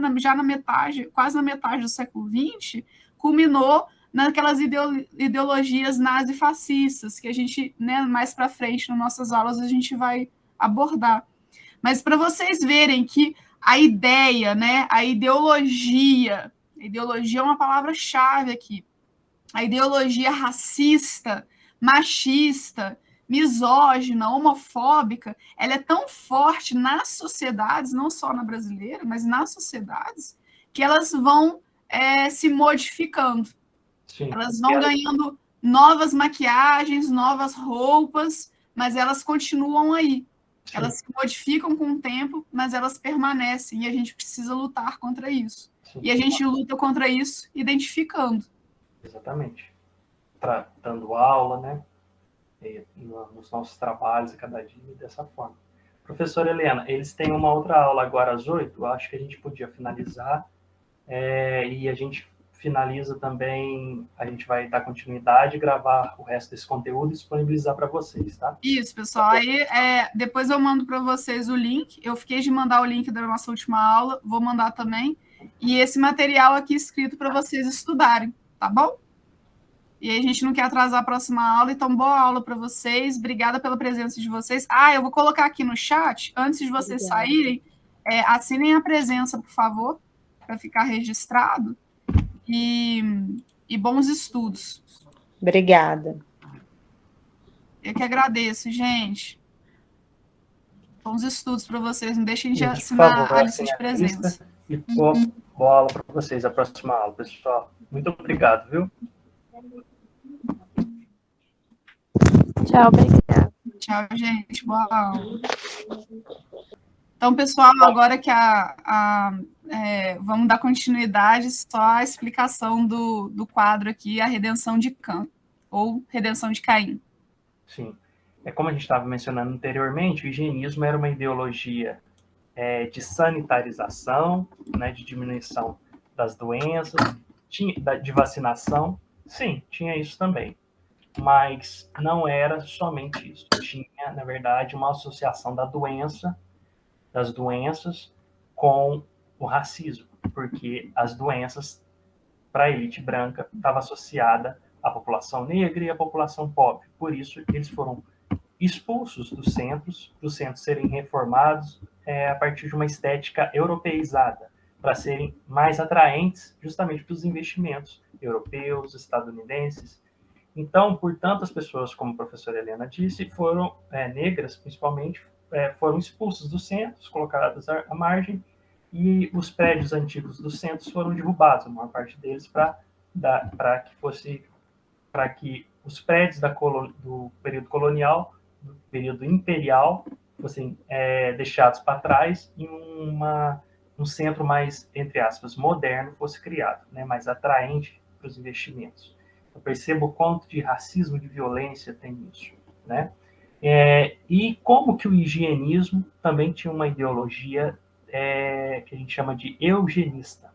quase na metade do século XX, culminou naquelas ideologias nazifascistas, que a gente, né, mais para frente, nas nossas aulas, a gente vai abordar. Mas para vocês verem que a ideia, né, a ideologia é uma palavra-chave aqui, a ideologia racista, machista, misógina, homofóbica, ela é tão forte nas sociedades, não só na brasileira, mas nas sociedades, que elas vão se modificando. Sim. Elas vão ganhando novas maquiagens, novas roupas, mas elas continuam aí. Sim. Elas se modificam com o tempo, mas elas permanecem, e a gente precisa lutar contra isso. Sim. E a gente luta contra isso identificando. Exatamente. Dando aula, né? Nos nossos trabalhos a cada dia, dessa forma. Professora Helena, eles têm uma outra aula agora às 8h, eu acho que a gente podia finalizar, e a gente finaliza também, a gente vai dar continuidade, gravar o resto desse conteúdo e disponibilizar para vocês, tá? Isso, pessoal. Aí, depois eu mando para vocês o link. Eu fiquei de mandar o link da nossa última aula, vou mandar também. E esse material aqui escrito para vocês estudarem, tá bom? E aí a gente não quer atrasar a próxima aula, então boa aula para vocês. Obrigada pela presença de vocês. Eu vou colocar aqui no chat, antes de vocês saírem, assinem a presença, por favor, para ficar registrado. E bons estudos. Obrigada. Eu que agradeço, gente. Bons estudos para vocês. Não deixem de assinar a lista de presença. E boa aula para vocês, a próxima aula, pessoal. Muito obrigado, viu? Tchau, obrigada. Tchau, gente. Boa aula. Então, pessoal, agora que vamos dar continuidade, só a explicação do quadro aqui, a redenção de Cã, ou redenção de Caim. Sim. Como a gente estava mencionando anteriormente, o higienismo era uma ideologia de sanitarização, né, de diminuição das doenças, de vacinação. Sim, tinha isso também. Mas não era somente isso. Tinha, na verdade, uma associação das doenças com o racismo, porque as doenças, para a elite branca, estavam associadas à população negra e à população pobre. Por isso, eles foram expulsos dos centros, para os centros serem reformados a partir de uma estética europeizada, para serem mais atraentes justamente para os investimentos europeus, estadunidenses. Então, portanto, as pessoas, como a professora Helena disse, foram negras, principalmente, foram expulsos dos centros, colocadas à margem, e os prédios antigos dos centros foram derrubados, a maior parte deles, para que os prédios do período colonial, do período imperial, fossem deixados para trás e um centro mais, entre aspas, moderno fosse criado, né, mais atraente para os investimentos. Eu percebo o quanto de racismo, de violência tem nisso, né? E como que o higienismo também tinha uma ideologia que a gente chama de eugenista.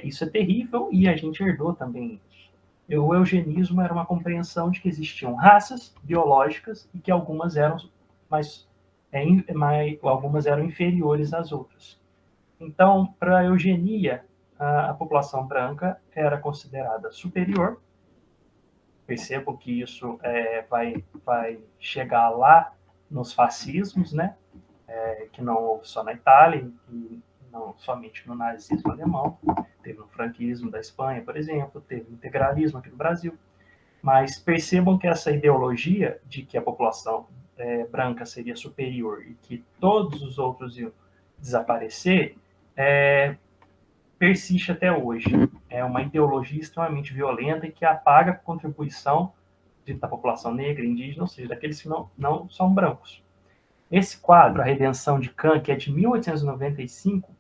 Isso é terrível e a gente herdou também isso. O eugenismo era uma compreensão de que existiam raças biológicas e que algumas eram algumas eram inferiores às outras. Então, para a eugenia, a população branca era considerada superior. Percebo que isso vai chegar lá nos fascismos, né? Que não houve só na Itália, e não somente no nazismo alemão, teve no franquismo da Espanha, por exemplo, teve o integralismo aqui no Brasil. Mas percebam que essa ideologia de que a população branca seria superior e que todos os outros iam desaparecer, persiste até hoje. É uma ideologia extremamente violenta e que apaga a contribuição da população negra, indígena, ou seja, daqueles que não são brancos. Esse quadro, A Redenção de Cã, que é de 1895,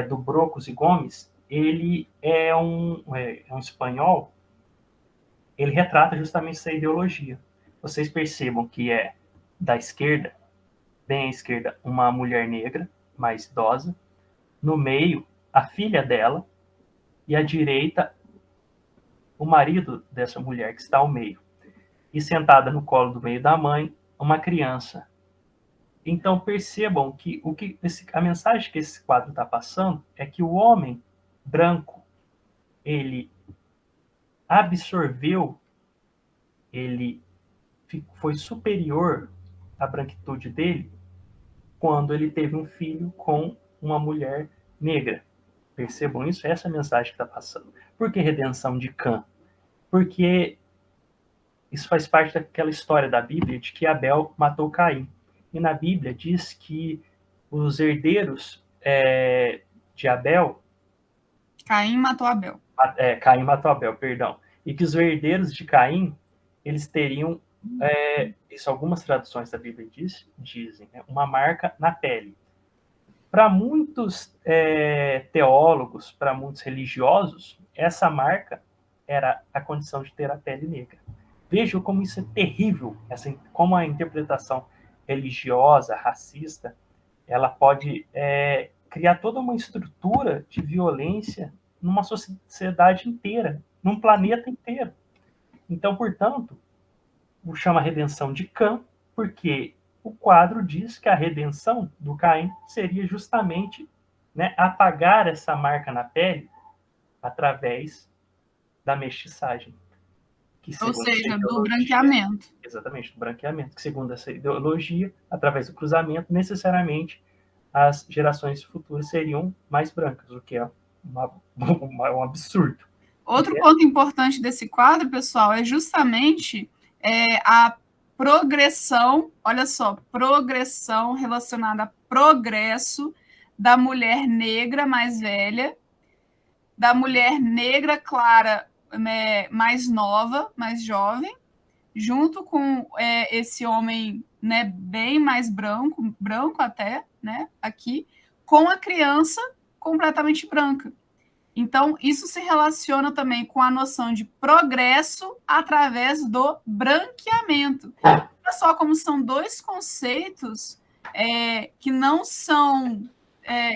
do Brocos e Gomes, ele é um espanhol, ele retrata justamente essa ideologia. Vocês percebam que é da esquerda, bem à esquerda, uma mulher negra, mais idosa, no meio, a filha dela, e à direita, o marido dessa mulher que está ao meio. E sentada no colo do meio da mãe, uma criança. Então, percebam que a mensagem que esse quadro está passando é que o homem branco, ele absorveu, ele foi superior à branquitude dele quando ele teve um filho com uma mulher negra. Percebam isso? Essa é a mensagem que está passando. Por que redenção de Cã? Porque isso faz parte daquela história da Bíblia de que Abel matou Caim. E na Bíblia diz que os herdeiros de Abel... Caim matou Abel. Caim matou Abel, perdão. E que os herdeiros de Caim, eles teriam, isso algumas traduções da Bíblia dizem, né, uma marca na pele. Para muitos teólogos, para muitos religiosos, essa marca era a condição de ter a pele negra. Vejam como isso é terrível, como a interpretação religiosa, racista, ela pode criar toda uma estrutura de violência numa sociedade inteira, num planeta inteiro. Então, portanto, o chama redenção de Cã, porque o quadro diz que a redenção do Caim seria justamente, né, apagar essa marca na pele através da mestiçagem. Ou seja, do branqueamento. Exatamente, do branqueamento. Que, segundo essa ideologia, através do cruzamento, necessariamente as gerações futuras seriam mais brancas, o que é um absurdo. Outro ponto importante desse quadro, pessoal, é justamente a progressão, olha só, progressão relacionada a progresso da mulher negra mais velha, da mulher negra clara mais nova, mais jovem, junto com esse homem, né, bem mais branco até, né, aqui, com a criança completamente branca. Então, isso se relaciona também com a noção de progresso através do branqueamento. Olha só como são dois conceitos que não são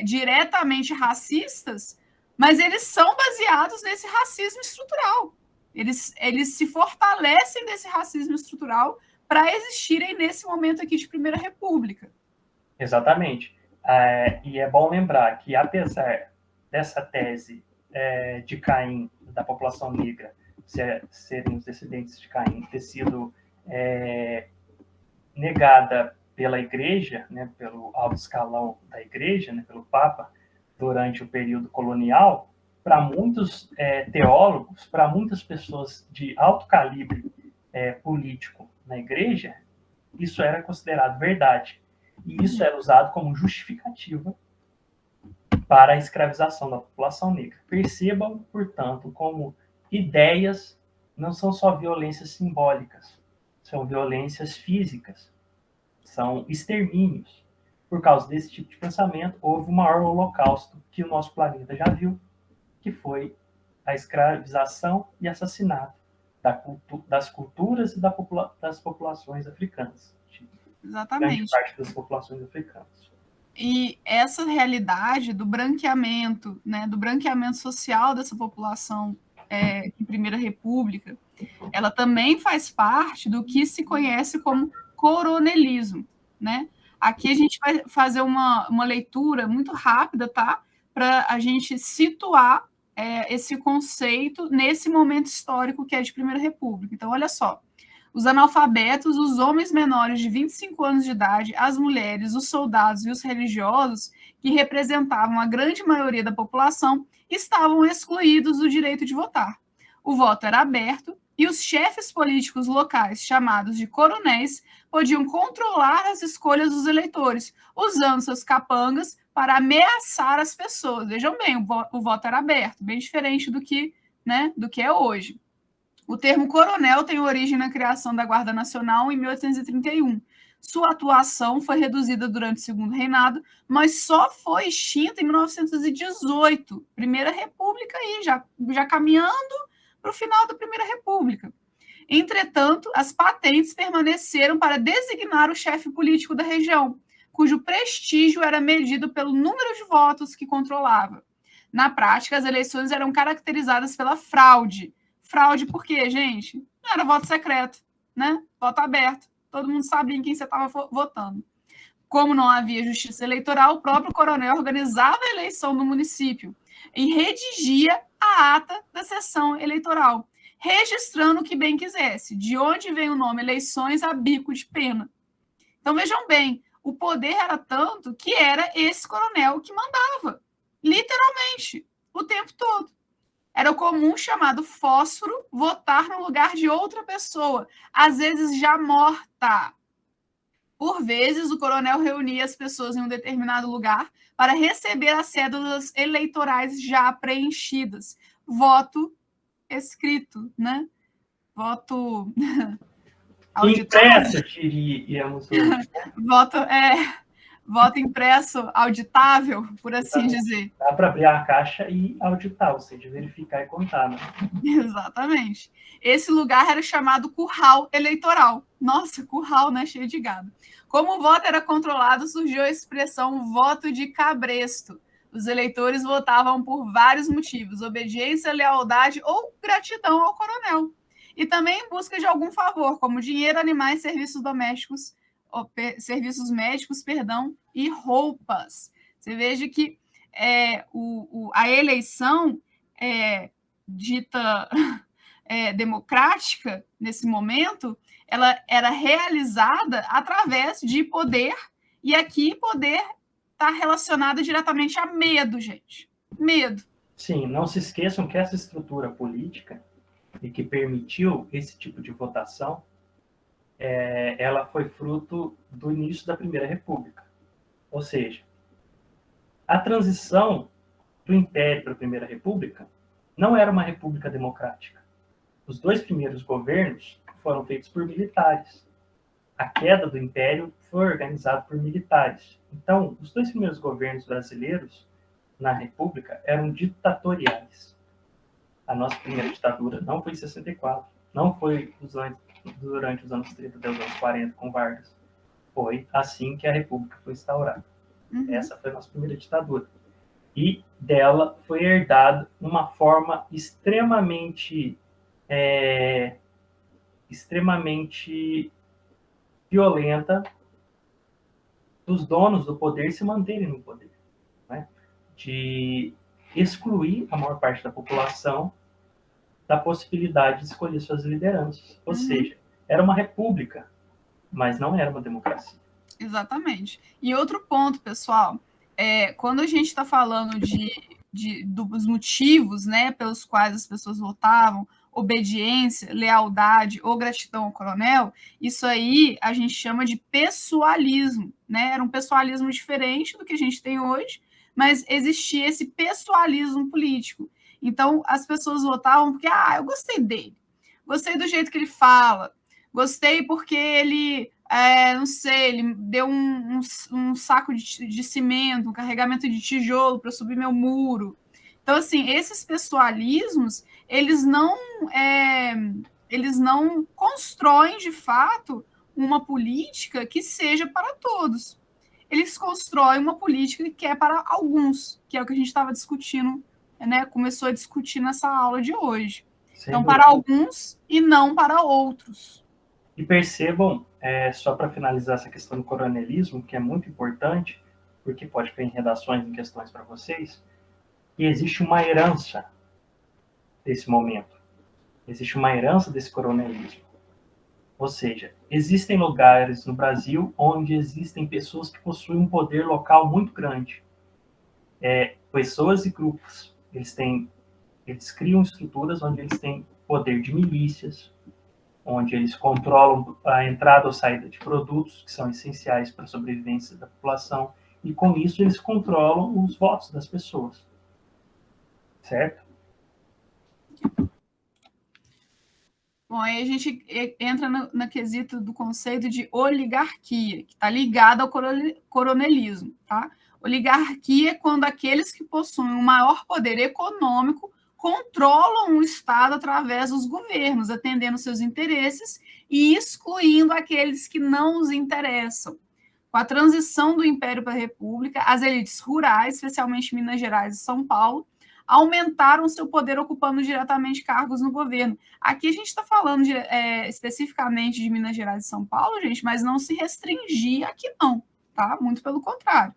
diretamente racistas, mas eles são baseados nesse racismo estrutural. Eles se fortalecem desse racismo estrutural para existirem nesse momento aqui de Primeira República. Exatamente. E é bom lembrar que, apesar dessa tese de Caim, da população negra, serem os descendentes de Caim, ter sido negada pela Igreja, né, pelo alto escalão da Igreja, né, pelo Papa, durante o período colonial, para muitos teólogos, para muitas pessoas de alto calibre político na Igreja, isso era considerado verdade. E isso era usado como justificativa para a escravização da população negra. Percebam, portanto, como ideias não são só violências simbólicas, são violências físicas, são extermínios. Por causa desse tipo de pensamento, houve o maior holocausto que o nosso planeta já viu, que foi a escravização e assassinato das culturas e das populações africanas. Exatamente. Grande parte das populações africanas. E essa realidade do branqueamento, né, do branqueamento social dessa população em Primeira República, ela também faz parte do que se conhece como coronelismo, né? Aqui a gente vai fazer uma leitura muito rápida, tá? Para a gente situar esse conceito nesse momento histórico que é de Primeira República. Então, olha só. Os analfabetos, os homens menores de 25 anos de idade, as mulheres, os soldados e os religiosos, que representavam a grande maioria da população, estavam excluídos do direito de votar. O voto era aberto e os chefes políticos locais, chamados de coronéis, podiam controlar as escolhas dos eleitores, usando seus capangas para ameaçar as pessoas. Vejam bem, o voto era aberto, bem diferente do que é hoje. O termo coronel tem origem na criação da Guarda Nacional em 1831. Sua atuação foi reduzida durante o Segundo Reinado, mas só foi extinta em 1918. Primeira República aí, já caminhando para o final da Primeira República. Entretanto, as patentes permaneceram para designar o chefe político da região, cujo prestígio era medido pelo número de votos que controlava. Na prática, as eleições eram caracterizadas pela fraude. Fraude por quê, gente? Não era voto secreto, né? Voto aberto. Todo mundo sabia em quem você estava votando. Como não havia justiça eleitoral, o próprio coronel organizava a eleição do município e redigia a ata da sessão eleitoral. registrando o que bem quisesse. De onde vem o nome eleições a bico de pena. Então, vejam bem, o poder era tanto que era esse coronel que mandava, literalmente, o tempo todo. Era o comum chamado fósforo votar no lugar de outra pessoa, às vezes já morta. Por vezes, o coronel reunia as pessoas em um determinado lugar para receber as cédulas eleitorais já preenchidas. Voto escrito, né? Voto impresso, diríamos hoje. Voto impresso, auditável, por assim dizer. Dá para abrir a caixa e auditar, ou seja, verificar e contar, né? Exatamente. Esse lugar era chamado curral eleitoral. Nossa, curral, né? Cheio de gado. Como o voto era controlado, surgiu a expressão voto de cabresto. Os eleitores votavam por vários motivos: obediência, lealdade ou gratidão ao coronel. E também em busca de algum favor, como dinheiro, animais, serviços domésticos, serviços médicos, e roupas. Você veja que a eleição dita democrática, nesse momento, ela era realizada através de poder, e aqui poder está relacionado diretamente a medo, gente. Medo. Sim, não se esqueçam que essa estrutura política e que permitiu esse tipo de votação, ela foi fruto do início da Primeira República. Ou seja, a transição do Império para a Primeira República não era uma república democrática. Os 2 primeiros governos foram feitos por militares. A queda do Império foi organizada por militares. Então, os 2 primeiros governos brasileiros na República eram ditatoriais. A nossa primeira ditadura não foi em 64, não foi durante os anos 30 até os anos 40 com Vargas. Foi assim que a República foi instaurada. Uhum. Essa foi a nossa primeira ditadura. E dela foi herdada uma forma extremamente violenta dos donos do poder se manterem no poder, né? De excluir a maior parte da população da possibilidade de escolher suas lideranças. Ou seja, era uma república, mas não era uma democracia. Exatamente. E outro ponto, pessoal, quando a gente está falando dos motivos, né, pelos quais as pessoas votavam, obediência, lealdade ou gratidão ao coronel, isso aí a gente chama de pessoalismo, né? Era um pessoalismo diferente do que a gente tem hoje, mas existia esse pessoalismo político. Então, as pessoas votavam porque, eu gostei dele, gostei do jeito que ele fala, gostei porque ele, não sei, ele deu um saco de cimento, um carregamento de tijolo para subir meu muro. Então, assim, esses pessoalismos, eles não constroem, de fato, uma política que seja para todos. Eles constroem uma política que é para alguns, que é o que a gente estava discutindo, né? Começou a discutir nessa aula de hoje. Então, para alguns e não para outros. E percebam, só para finalizar essa questão do coronelismo, que é muito importante, porque pode ter em redações, em questões para vocês, que existe uma herança desse momento. Existe uma herança desse coronelismo. Ou seja, existem lugares no Brasil onde existem pessoas que possuem um poder local muito grande. Pessoas e grupos. Eles criam estruturas onde eles têm poder de milícias, onde eles controlam a entrada ou saída de produtos que são essenciais para a sobrevivência da população, e com isso eles controlam os votos das pessoas. Certo? Bom, aí a gente entra no quesito do conceito de oligarquia, que está ligado ao coronelismo, tá? Oligarquia é quando aqueles que possuem um maior poder econômico controlam o Estado através dos governos, atendendo seus interesses e excluindo aqueles que não os interessam. Com a transição do Império para a República, as elites rurais, especialmente Minas Gerais e São Paulo, aumentaram seu poder ocupando diretamente cargos no governo. Aqui a gente está falando especificamente de Minas Gerais e São Paulo, gente, mas não se restringia aqui não, tá? Muito pelo contrário.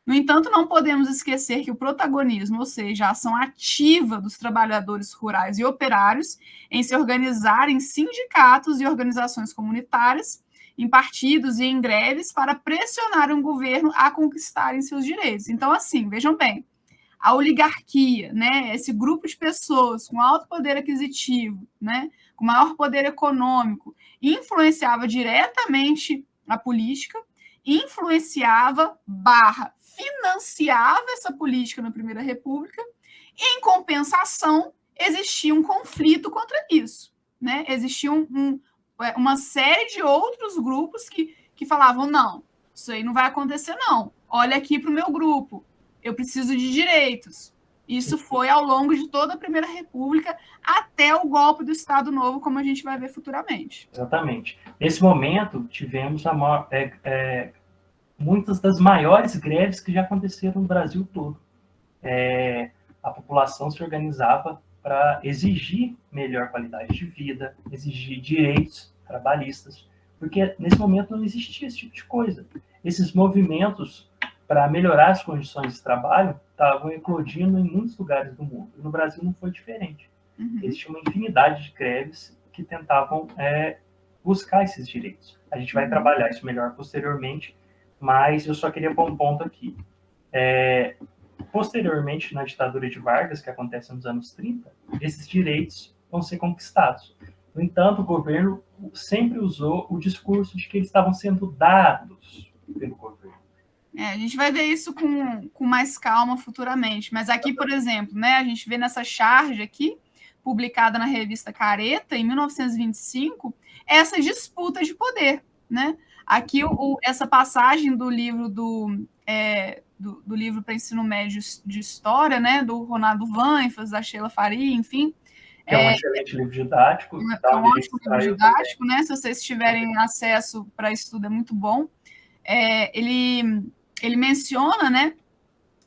No entanto, não podemos esquecer que o protagonismo, ou seja, a ação ativa dos trabalhadores rurais e operários em se organizar em sindicatos e organizações comunitárias, em partidos e em greves para pressionar um governo a conquistarem seus direitos. Então, assim, vejam bem, a oligarquia, né, esse grupo de pessoas com alto poder aquisitivo, né, com maior poder econômico, influenciava diretamente a política, influenciava, financiava essa política na Primeira República, e, em compensação, existia um conflito contra isso, né? Existia uma série de outros grupos que falavam, não, isso aí não vai acontecer, não. Olha aqui para o meu grupo, eu preciso de direitos. Isso foi ao longo de toda a Primeira República até o golpe do Estado Novo, como a gente vai ver futuramente. Exatamente. Nesse momento, tivemos muitas das maiores greves que já aconteceram no Brasil todo. A população se organizava para exigir melhor qualidade de vida, exigir direitos trabalhistas, porque nesse momento não existia esse tipo de coisa. Esses movimentos para melhorar as condições de trabalho estavam eclodindo em muitos lugares do mundo. E no Brasil não foi diferente. Existia uma infinidade de greves que tentavam buscar esses direitos. A gente vai trabalhar isso melhor posteriormente, mas eu só queria pôr um ponto aqui. Posteriormente, na ditadura de Vargas, que acontece nos anos 30, esses direitos vão ser conquistados. No entanto, o governo sempre usou o discurso de que eles estavam sendo dados pelo governo. A gente vai ver isso com mais calma futuramente. Mas aqui, por exemplo, né, a gente vê nessa charge aqui, publicada na revista Careta, em 1925, essa disputa de poder, né? Aqui, essa passagem do livro do livro para ensino médio de história, né, do Ronaldo Vanfas, da Sheila Faria, enfim. Que é um excelente livro didático. É um ótimo livro didático, né? Se vocês tiverem acesso para estudo, é muito bom. Ele menciona, né,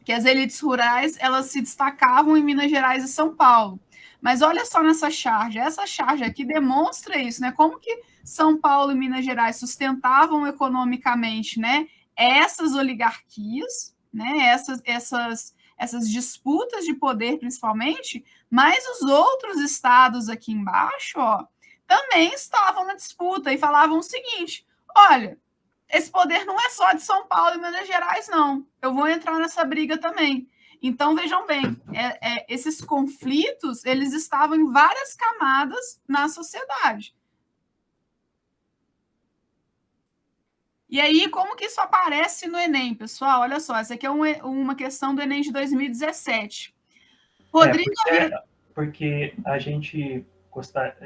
que as elites rurais elas se destacavam em Minas Gerais e São Paulo. Mas olha só nessa charge, essa charge aqui demonstra isso, né? Como que São Paulo e Minas Gerais sustentavam economicamente, né, essas oligarquias, né, essas disputas de poder, principalmente, mas os outros estados aqui embaixo, ó, também estavam na disputa e falavam o seguinte: olha, esse poder não é só de São Paulo e Minas Gerais, não. Eu vou entrar nessa briga também. Então, vejam bem, esses conflitos, eles estavam em várias camadas na sociedade. E aí, como que isso aparece no Enem, pessoal? Olha só, essa aqui é uma questão do Enem de 2017. Rodrigo... porque a gente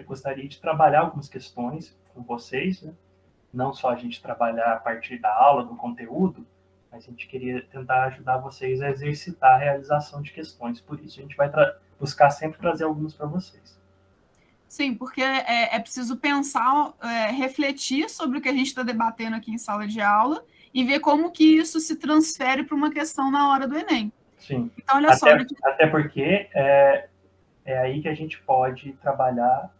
gostaria de trabalhar algumas questões com vocês, né? Não só a gente trabalhar a partir da aula, do conteúdo, mas a gente queria tentar ajudar vocês a exercitar a realização de questões. Por isso, a gente vai buscar sempre trazer algumas para vocês. Sim, porque é preciso pensar, refletir sobre o que a gente está debatendo aqui em sala de aula e ver como que isso se transfere para uma questão na hora do Enem. Sim, então, olha só, até porque é aí que a gente pode trabalhar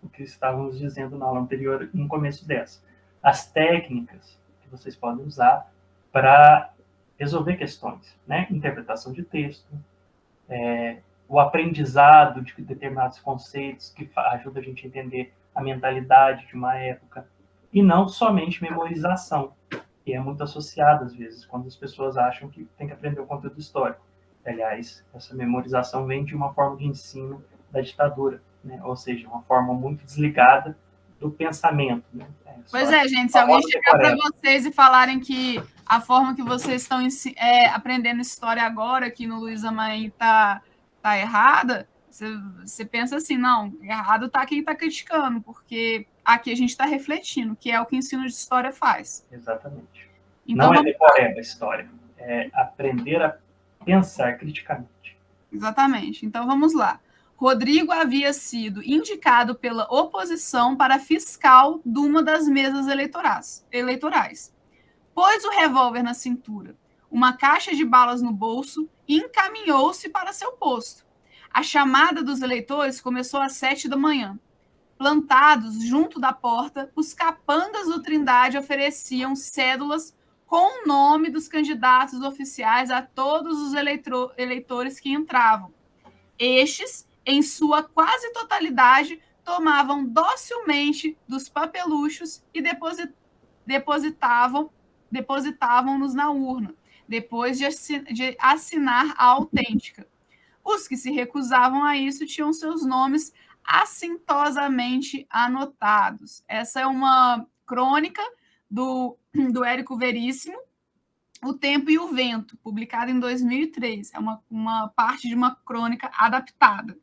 o que estávamos dizendo na aula anterior, no começo dessa. As técnicas que vocês podem usar para resolver questões, né? Interpretação de texto, o aprendizado de determinados conceitos que ajuda a gente a entender a mentalidade de uma época, e não somente memorização, que é muito associada, às vezes, quando as pessoas acham que tem que aprender o conteúdo histórico. Aliás, essa memorização vem de uma forma de ensino da ditadura, né? Ou seja, uma forma muito desligada do pensamento. Né? Pois é, gente, se alguém chegar para vocês e falarem que a forma que vocês estão aprendendo história agora, aqui no Luiza Maim, tá errada, você pensa assim, não, errado está quem está criticando, porque aqui a gente está refletindo, que é o que o ensino de história faz. Exatamente. Então, não é decorar a história, é aprender a pensar criticamente. Exatamente. Então, vamos lá. Rodrigo havia sido indicado pela oposição para fiscal de uma das mesas eleitorais. Pôs o revólver na cintura, uma caixa de balas no bolso e encaminhou-se para seu posto. A chamada dos eleitores começou às 7 da manhã. Plantados junto da porta, os capangas do Trindade ofereciam cédulas com o nome dos candidatos oficiais a todos os eleitores que entravam. Estes, em sua quase totalidade, tomavam docilmente dos papeluchos e depositavam-nos na urna, depois de assinar a autêntica. Os que se recusavam a isso tinham seus nomes assintosamente anotados. Essa é uma crônica do Érico Veríssimo, O Tempo e o Vento, publicada em 2003. É uma parte de uma crônica adaptada.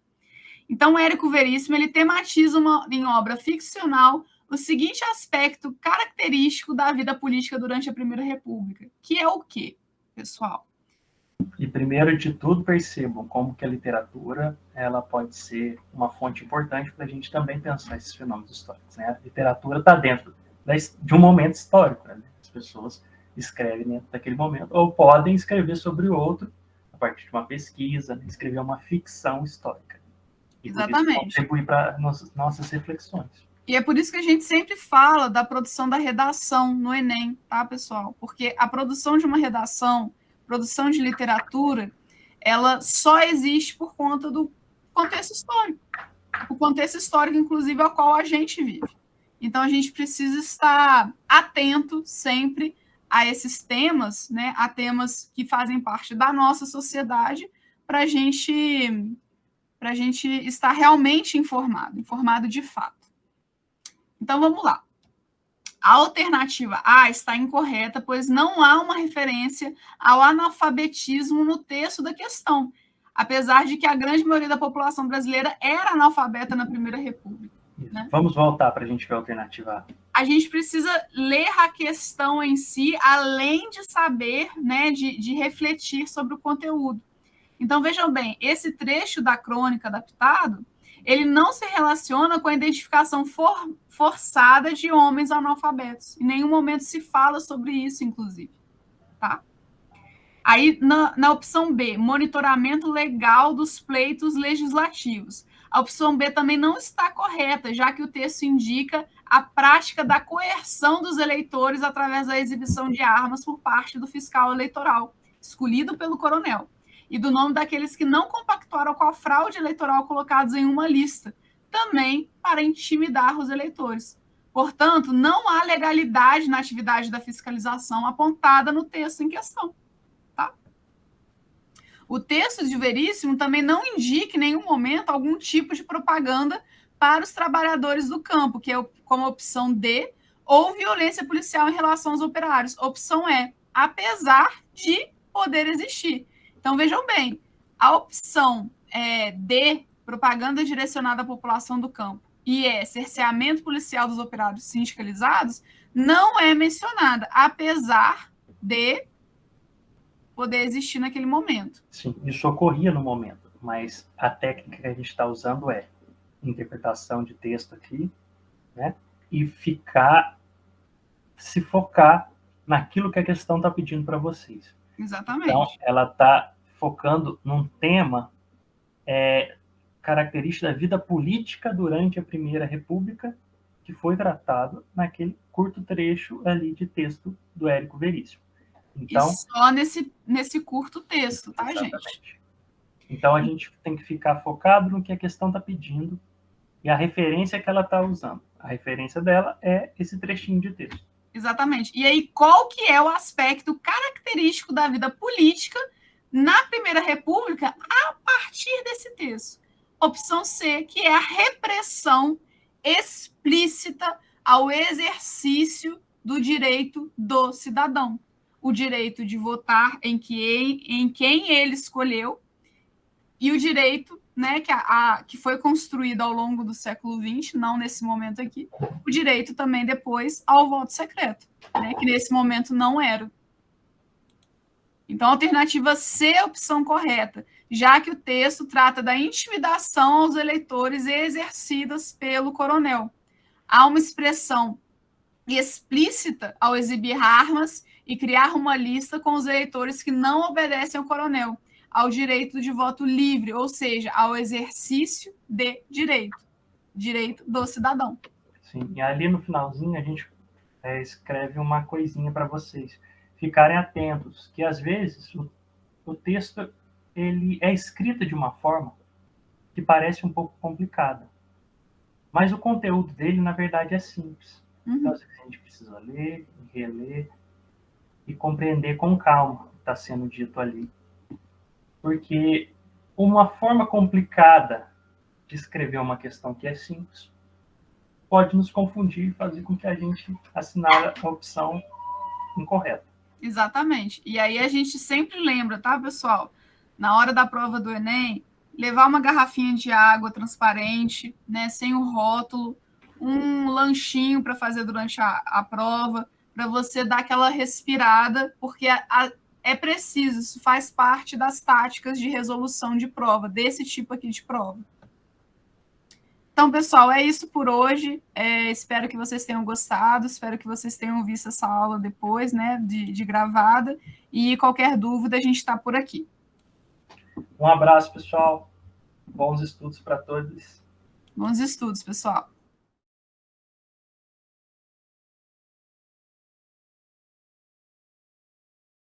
Então, o Érico Veríssimo ele tematiza em obra ficcional o seguinte aspecto característico da vida política durante a Primeira República, que é o quê, pessoal? E, primeiro de tudo, percebam como que a literatura ela pode ser uma fonte importante para a gente também pensar esses fenômenos históricos. Né? A literatura está dentro de um momento histórico. Né? As pessoas escrevem dentro daquele momento, ou podem escrever sobre o outro a partir de uma pesquisa, né? Escrever uma ficção histórica. E Exatamente. Contribuir para nossas reflexões. E é por isso que a gente sempre fala da produção da redação no Enem, tá, pessoal? Porque a produção de uma redação, produção de literatura, ela só existe por conta do contexto histórico. O contexto histórico, inclusive, ao qual a gente vive. Então, a gente precisa estar atento sempre a esses temas, né? A temas que fazem parte da nossa sociedade, para a gente estar realmente informado de fato. Então, vamos lá. A alternativa A está incorreta, pois não há uma referência ao analfabetismo no texto da questão, apesar de que a grande maioria da população brasileira era analfabeta na Primeira República. Né? Vamos voltar para a gente ver a alternativa A. A gente precisa ler a questão em si, além de saber, né, de refletir sobre o conteúdo. Então, vejam bem, esse trecho da crônica adaptado, ele não se relaciona com a identificação forçada de homens analfabetos. Em nenhum momento se fala sobre isso, inclusive. Tá? Aí, na opção B, monitoramento legal dos pleitos legislativos. A opção B também não está correta, já que o texto indica a prática da coerção dos eleitores através da exibição de armas por parte do fiscal eleitoral, escolhido pelo coronel, e do nome daqueles que não compactuaram com a fraude eleitoral colocados em uma lista, também para intimidar os eleitores. Portanto, não há legalidade na atividade da fiscalização apontada no texto em questão. Tá? O texto de Veríssimo também não indica em nenhum momento algum tipo de propaganda para os trabalhadores do campo, que é como opção D, ou violência policial em relação aos operários. Opção E, apesar de poder existir. Então, vejam bem, a opção D, propaganda direcionada à população do campo, e cerceamento policial dos operários sindicalizados, não é mencionada, apesar de poder existir naquele momento. Sim, isso ocorria no momento, mas a técnica que a gente está usando é interpretação de texto aqui, né? E se focar naquilo que a questão está pedindo para vocês. Exatamente. Então, ela está focando num tema característico da vida política durante a Primeira República, que foi tratado naquele curto trecho ali de texto do Érico Veríssimo. Então, e só nesse curto texto, tá, exatamente. Gente? Então, a gente tem que ficar focado no que a questão está pedindo e a referência que ela está usando. A referência dela é esse trechinho de texto. Exatamente. E aí, qual que é o aspecto característico da vida política na Primeira República a partir desse texto? Opção C, que é a repressão explícita ao exercício do direito do cidadão. O direito de votar em quem ele escolheu e o direito, né, que foi construído ao longo do século XX, não nesse momento aqui, o direito também depois ao voto secreto, né, que nesse momento não era. Então, a alternativa C é a opção correta, já que o texto trata da intimidação aos eleitores exercidas pelo coronel. Há uma expressão explícita ao exibir armas e criar uma lista com os eleitores que não obedecem ao coronel, ao direito de voto livre, ou seja, ao exercício de direito do cidadão. Sim, e ali no finalzinho a gente escreve uma coisinha para vocês. ficarem atentos, que às vezes o texto ele é escrito de uma forma que parece um pouco complicada, mas o conteúdo dele, na verdade, é simples. Então, às vezes, a gente precisa ler, reler e compreender com calma o que está sendo dito ali. Porque uma forma complicada de escrever uma questão que é simples pode nos confundir e fazer com que a gente assinale a opção incorreta. Exatamente. E aí a gente sempre lembra, tá, pessoal? Na hora da prova do Enem, levar uma garrafinha de água transparente, né, sem o rótulo, um lanchinho para fazer durante a prova, para você dar aquela respirada, porque é preciso, isso faz parte das táticas de resolução de prova, desse tipo aqui de prova. Então, pessoal, é isso por hoje. Espero que vocês tenham gostado, espero que vocês tenham visto essa aula depois, né, de gravada. E qualquer dúvida, a gente está por aqui. Um abraço, pessoal. Bons estudos para todos. Bons estudos, pessoal.